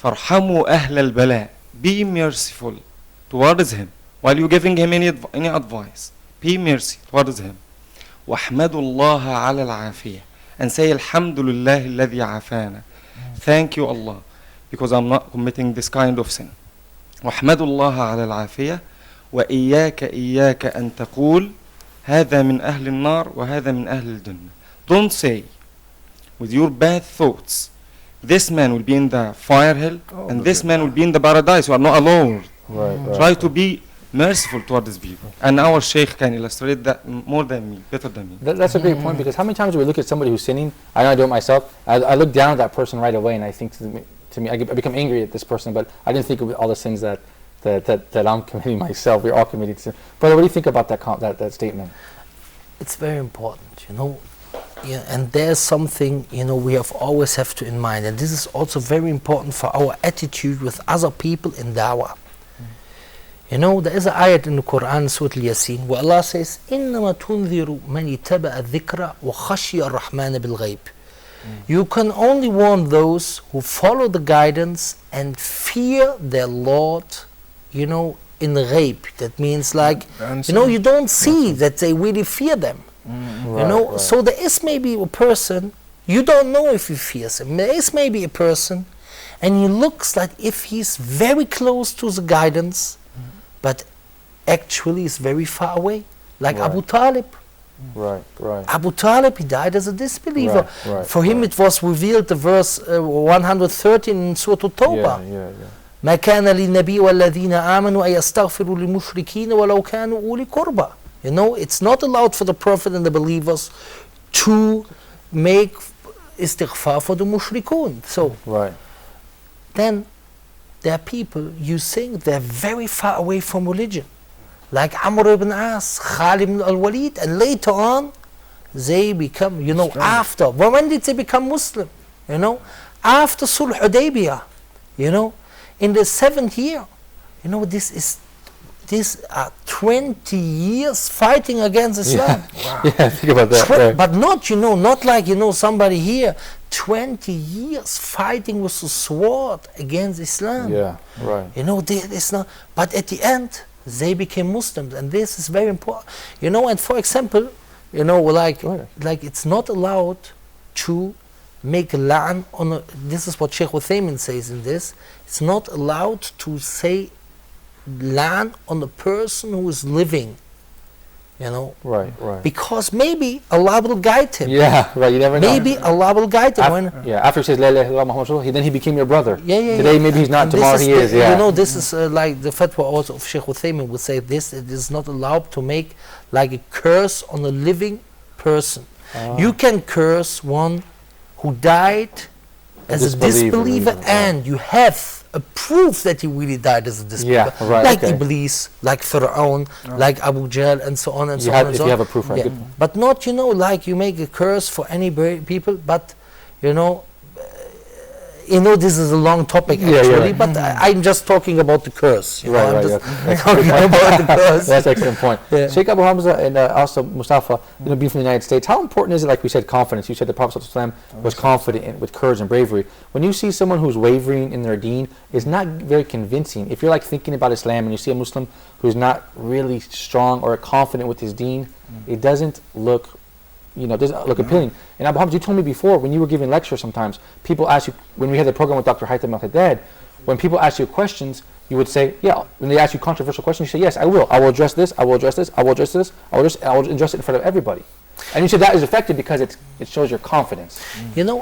[SPEAKER 8] فارحموا أهل البلاء. Be merciful towards him. While you're giving him any advice, be mercy towards him. وَاحْمَدُوا اللَّهَ عَلَى الْعَافِيَةِ. And say, Alhamdulillah الَّذِي عَافَانَا. Thank you, Allah, because I'm not committing this kind of sin. وَاحْمَدُوا اللَّهَ عَلَى الْعَافِيَةِ وَإِيَّاكَ أَن تَقُولْ هَذَا مِنْ أَهْلِ النَّارِ وَهَذَا مِنْ أَهْلِ الْجَنَّةِ. Don't say, with your bad thoughts, this man will be in the fire hell, and this man will be in the paradise. You are not alone.
[SPEAKER 2] Right.
[SPEAKER 8] Try to be merciful toward these people. And our Sheikh can illustrate that more than me, better than me.
[SPEAKER 2] That's a great point, because how many times do we look at somebody who's sinning? I know I do it myself. I look down at that person right away, and I think to me I become angry at this person, but I didn't think of all the sins that I'm committing myself. We're all committing sin. Brother, what do you think about that statement?
[SPEAKER 4] It's very important, Yeah, and there's something, we always have to in mind, and this is also very important for our attitude with other people in da'wah. There is an ayat in the Quran, Surah Al-Yasin, where Allah says, إِنَّمَا تُنذِرُ مَنِ اتَّبَعَ الذِّكْرَ وَخَشِيَ الرَّحْمَنَ بِالْغَيْبِ. You can only warn those who follow the guidance and fear their Lord, in the ghaib. That means you don't see that they really fear them.
[SPEAKER 2] Right.
[SPEAKER 4] So there is maybe a person, you don't know if he fears him. There is maybe a person, and he looks like if he's very close to the guidance, but actually is very far away, like Abu Talib.
[SPEAKER 2] Right.
[SPEAKER 4] Abu Talib, he died as a disbeliever.
[SPEAKER 2] Right.
[SPEAKER 4] For him it was revealed, the verse 113 in Surah At-Tawbah.
[SPEAKER 2] Yeah.
[SPEAKER 4] ما كان للنبي والذين آمنوا أن يستغفروا للمشركين ولو كانوا أولي قربى. It's not allowed for the Prophet and the believers to make istighfar for the mushrikun. So, then there are people, you think they're very far away from religion, like Amr ibn As, Khalid ibn al-Walid, and later on, they become, after. Well, when did they become Muslim? After Sulh Hudaybiyah, in the 7th year. These are 20 years fighting against Islam.
[SPEAKER 2] Wow. Yeah, think about that.
[SPEAKER 4] But not, not like, somebody here, 20 years fighting with a sword against Islam.
[SPEAKER 2] Yeah, right.
[SPEAKER 4] It's not, but at the end, they became Muslims, and this is very important. And for example, like it's not allowed to make la'an on this is what Sheikh Uthaymin says in this, it's not allowed to say la'an on a person who is living,
[SPEAKER 2] Right.
[SPEAKER 4] because maybe Allah will guide him.
[SPEAKER 2] Yeah, right, you never know.
[SPEAKER 4] Maybe Allah will guide him.
[SPEAKER 2] After he says La ilaha illallah Muhammad Rasulullah, then he became your brother.
[SPEAKER 4] Yeah.
[SPEAKER 2] Today maybe he's not,
[SPEAKER 4] and
[SPEAKER 2] tomorrow he is.
[SPEAKER 4] This is like the fatwa also of Sheikh Uthaymin would say this, it is not allowed to make like a curse on a living person. You can curse one who died as a disbeliever, and you have a proof that he really died as a disbeliever.
[SPEAKER 2] Yeah, right,
[SPEAKER 4] like Iblis, like Fir'aun, like Abu Jahl, and so on and so on.
[SPEAKER 2] If you have a proof, right?
[SPEAKER 4] Yeah. But not, like you make a curse for any people, but, this is a long topic actually, but I'm just talking about the curse.
[SPEAKER 2] Right.
[SPEAKER 4] Talking about the curse.
[SPEAKER 2] That's an excellent point. Yeah. Sheikh Abu Hamza and also Mustafa, being from the United States, how important is it, like we said, confidence? You said the Prophet ﷺ was confident with courage and bravery. When you see someone who's wavering in their deen, it's not very convincing. If you're like thinking about Islam and you see a Muslim who's not really strong or confident with his deen, it doesn't look doesn't look appealing. And Abu Hamza, you told me before, when you were giving lectures sometimes, people ask you, when we had the program with Dr. Haytham al-Haddad, when people ask you questions, you would say, yeah, when they ask you controversial questions, you say, yes, I will address this, I will address this, I will address this, I will address it in front of everybody. And you said that is effective because it shows your confidence.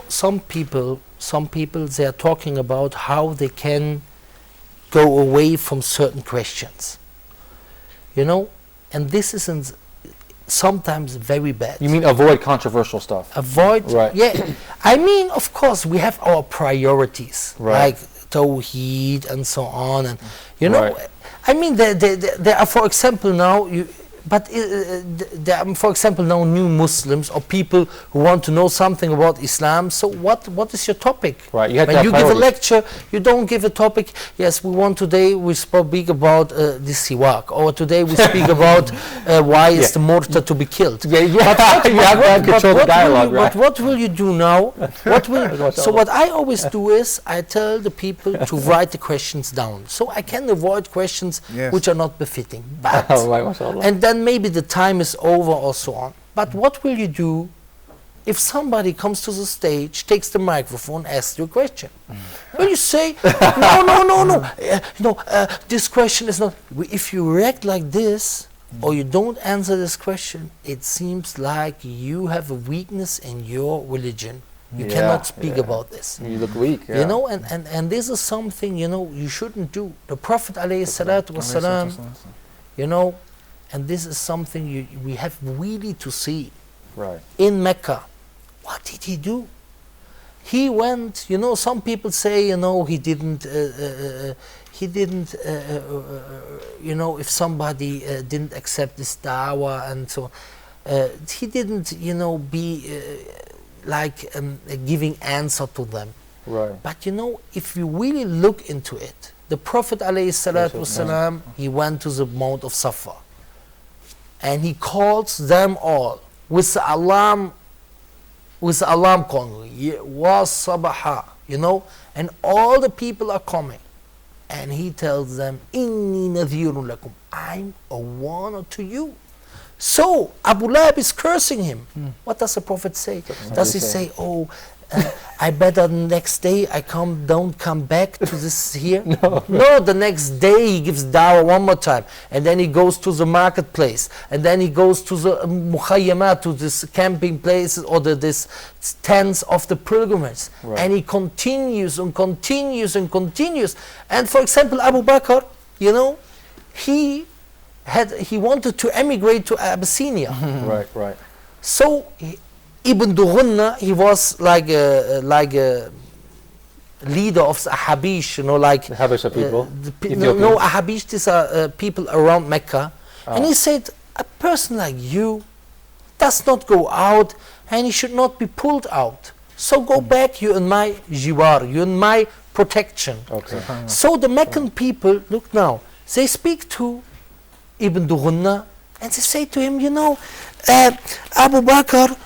[SPEAKER 4] Some people, they are talking about how they can go away from certain questions. And this isn't sometimes very bad.
[SPEAKER 2] You mean avoid controversial stuff?
[SPEAKER 4] Avoid,
[SPEAKER 2] right.
[SPEAKER 4] Yeah. I mean, of course, we have our priorities, like Tawheed and so on. And, I mean, there are, for example, now, there are, for example, now new Muslims or people who want to know something about Islam. So what is your topic?
[SPEAKER 2] Right. You have
[SPEAKER 4] when you give a lecture, you don't give a topic. Yes, today we speak about the siwak, or today we speak about why is the mortar to be killed. But what will you do now? So what I always do is I tell the people to write the questions down, so I can avoid questions which are not befitting. But and then maybe the time is over or so on. But what will you do if somebody comes to the stage, takes the microphone, asks you a question? Will you say, no, this question is not... If you react like this, or you don't answer this question, it seems like you have a weakness in your religion. You cannot speak about this.
[SPEAKER 2] You look weak.
[SPEAKER 4] And this is something, you shouldn't do. The Prophet ﷺ, and this is something we have really to see.
[SPEAKER 2] Right.
[SPEAKER 4] In Mecca, what did he do? He went, some people say, he didn't, if somebody didn't accept this da'wah and so he didn't, be giving answer to them.
[SPEAKER 2] Right.
[SPEAKER 4] But if you really look into it, the Prophet ﷺ, he went to the Mount of Safa. And he calls them all with the alarm calling, was sabaha, and all the people are coming. And he tells them, Inni nadhirun lakum, I'm a warner to you. So Abu Lahab is cursing him. What does the Prophet say? Does he say, I better next day don't come back to this here? No, the next day he gives dawah one more time, and then he goes to the marketplace, and then he goes to the mukhayyama, to this camping places or this tents of the pilgrims, and he continues and continues and continues. And for example, Abu Bakr, he wanted to emigrate to Abyssinia.
[SPEAKER 2] Right.
[SPEAKER 4] So Ibn Dughunna, he was like a leader of the Ahabish,
[SPEAKER 2] the Habesha people.
[SPEAKER 4] Ahabish, these are people around Mecca. And he said, a person like you does not go out, and he should not be pulled out. So go back, you're in my jiwar, you're in my protection.
[SPEAKER 2] Okay.
[SPEAKER 4] So the Meccan people, look now, they speak to Ibn Dughunna, and they say to him, Abu Bakr,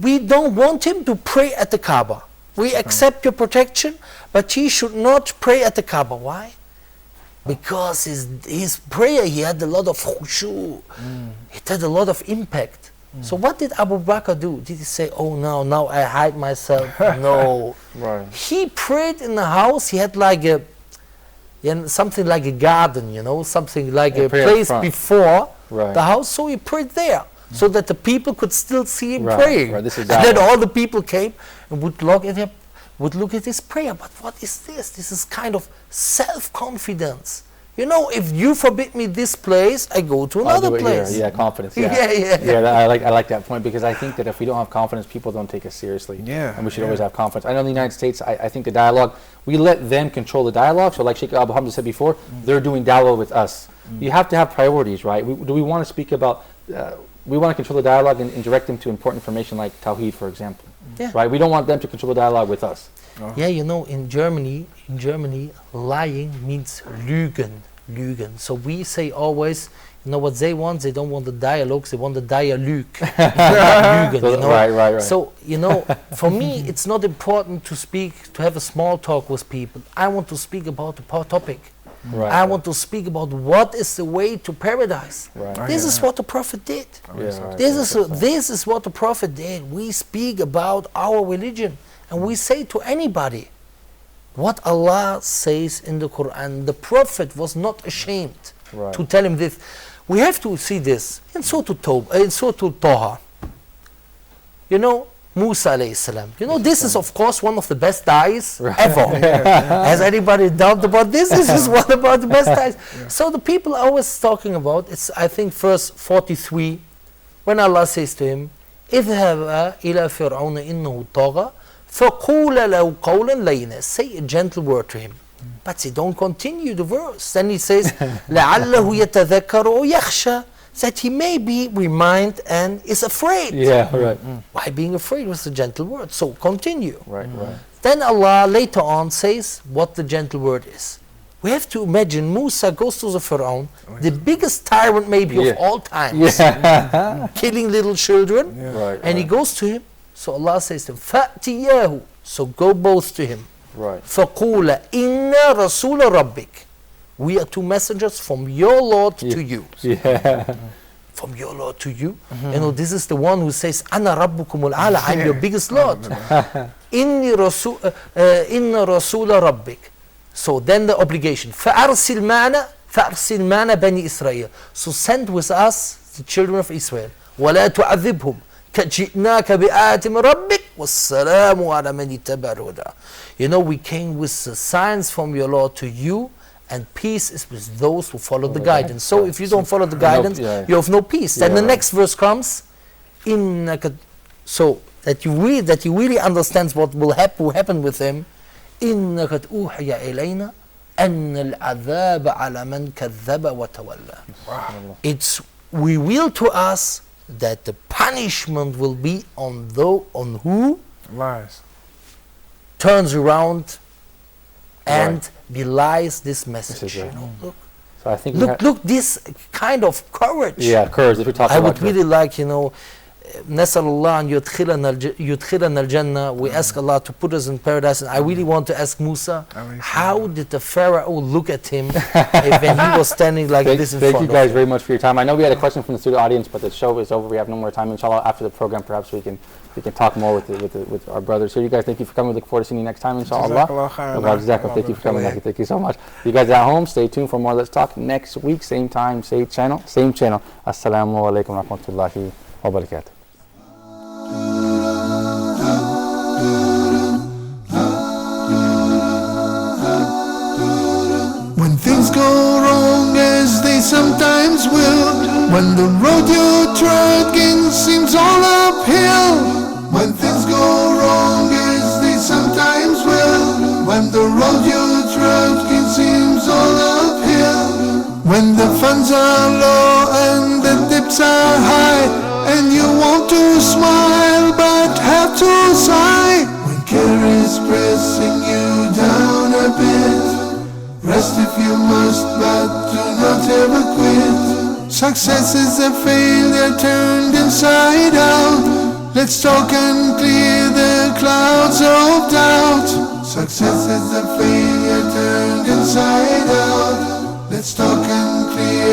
[SPEAKER 4] we don't want him to pray at the Kaaba. We accept your protection, but he should not pray at the Kaaba. Why? Because his prayer, he had a lot of khushu. It had a lot of impact. So what did Abu Bakr do? Did he say, now I hide myself? No.
[SPEAKER 2] Right.
[SPEAKER 4] He prayed in the house. He had like something like a garden, something like a place before the house. So he prayed there, so that the people could still see him praying.
[SPEAKER 2] Right. This is
[SPEAKER 4] and then all the people came and would look at him, would look at his prayer. But what is this? This is kind of self-confidence. If you forbid me this place, I go to another place.
[SPEAKER 2] Yeah, confidence. Yeah. I like that point, because I think that if we don't have confidence, people don't take us seriously.
[SPEAKER 3] Yeah.
[SPEAKER 2] And we should always have confidence. I know in the United States, I think the dialogue, we let them control the dialogue. So like Sheikh Abu Hamza said before, they're doing dialogue with us. You have to have priorities, right? Do we want to speak about, we want to control the dialogue and direct them to important information like Tawheed, for example.
[SPEAKER 4] Yeah.
[SPEAKER 2] Right? We don't want them to control the dialogue with us.
[SPEAKER 4] Yeah, in Germany, lying means lügen. So we say always, You know what they want? They don't want the dialogues, they want the dialogue. Lügen, you know?
[SPEAKER 2] Right.
[SPEAKER 4] So, you know, for me, it's not important to speak, to have a small talk with people. I want to speak about the topic.
[SPEAKER 2] Right,
[SPEAKER 4] I want to speak about what is the way to paradise.
[SPEAKER 2] Right.
[SPEAKER 4] This is what the Prophet did.
[SPEAKER 2] Yeah,
[SPEAKER 4] This is what the Prophet did. We speak about our religion, and we say to anybody what Allah says in the Quran. The Prophet was not ashamed to tell him this. We have to see this in Surah Taha. You know, Musa alayhi salam. You know, this is of course one of the best guys ever. Has anybody doubt about this? This is one about the best guys. So the people are always talking about, it's I think verse 43, when Allah says to him, اذهب إلى فرعون إنه طغى فقول له قولا لينا. Say a gentle word to him. But they don't continue the verse. Then he says, لعله يتذكر أو يخشى. That he may be remind and is afraid.
[SPEAKER 2] Yeah, right.
[SPEAKER 4] Why being afraid was a gentle word. So continue.
[SPEAKER 2] Right.
[SPEAKER 4] Then Allah later on says what the gentle word is. We have to imagine Musa goes to the Pharaoh, the biggest tyrant maybe of all times, killing little children, and he goes to him. So Allah says to him, فَأْتِيَاهُ. So go both to him.
[SPEAKER 2] Right.
[SPEAKER 4] فَقُولَ إِنَّا رَسُولَ رَبِّكَ. We are two messengers from your Lord to you. From your Lord to you. You know, this is the one who says, أَنَا رَبُّكُمُ الْعَالَى. I'm your biggest Lord. إِنَّ رَسُولَ رَبِّكَ. So then the obligation. فَأَرْسِلْ مَعْنَا بَنِي إِسْرَائِيل. So send with us the children of Israel. وَلَا تُعَذِّبْهُمْ كَجِئْنَاكَ بِآيَةٍ مِّن رَبِّكَ وَالسَّلَامُ عَلَى مَنِ اتَّبَعَ الْهُدَى. You know, we came with the signs from your Lord to you, and peace is with those who follow the guidance. So if you don't follow the guidance, you have no peace. Then the next verse comes, so that you really understand what will happen with him. إِنَّ قَدْ أُوحِيَ إِلَيْنَا أَنَّ الْعَذَابَ عَلَى مَنْ كَذَّبَ وَتَوَلَّى. It's revealed to us that the punishment will be on who
[SPEAKER 3] lies,
[SPEAKER 4] turns around and belies this message. You know, look.
[SPEAKER 2] So I think
[SPEAKER 4] look, this kind of courage.
[SPEAKER 2] Yeah, courage. If you're talking about,
[SPEAKER 4] I would really like, you know, نسأل الله أن يدخلنا الجنة. We ask Allah to put us in paradise. And I really want to ask Musa, how did the Pharaoh look at him when he was standing like this in front of him?
[SPEAKER 2] Thank you guys very much for your time. I know we had a question from the studio audience, but the show is over. We have no more time. Inshallah, after the program, perhaps we can talk more with our brothers here. You guys, thank you for coming. We look forward to seeing you next time, inshallah. Thank you for coming. Thank you so much. You guys at home, stay tuned for more Let's Talk next week. Same time, same channel. Assalamu alaikum wa rahmatullahi wa barakatuh.
[SPEAKER 1] When things go wrong as they sometimes will, when the road you're trudging seems all uphill, when things go wrong as they sometimes will, when the road you're trudging seems all uphill, when the funds are low and the dips are high, and you want to smile but have to sigh, when care is pressing you down a bit, rest if you must, but do not ever quit. Success is a failure turned inside out. Let's talk and clear the clouds of doubt. Success is a failure turned inside out. Let's talk and clear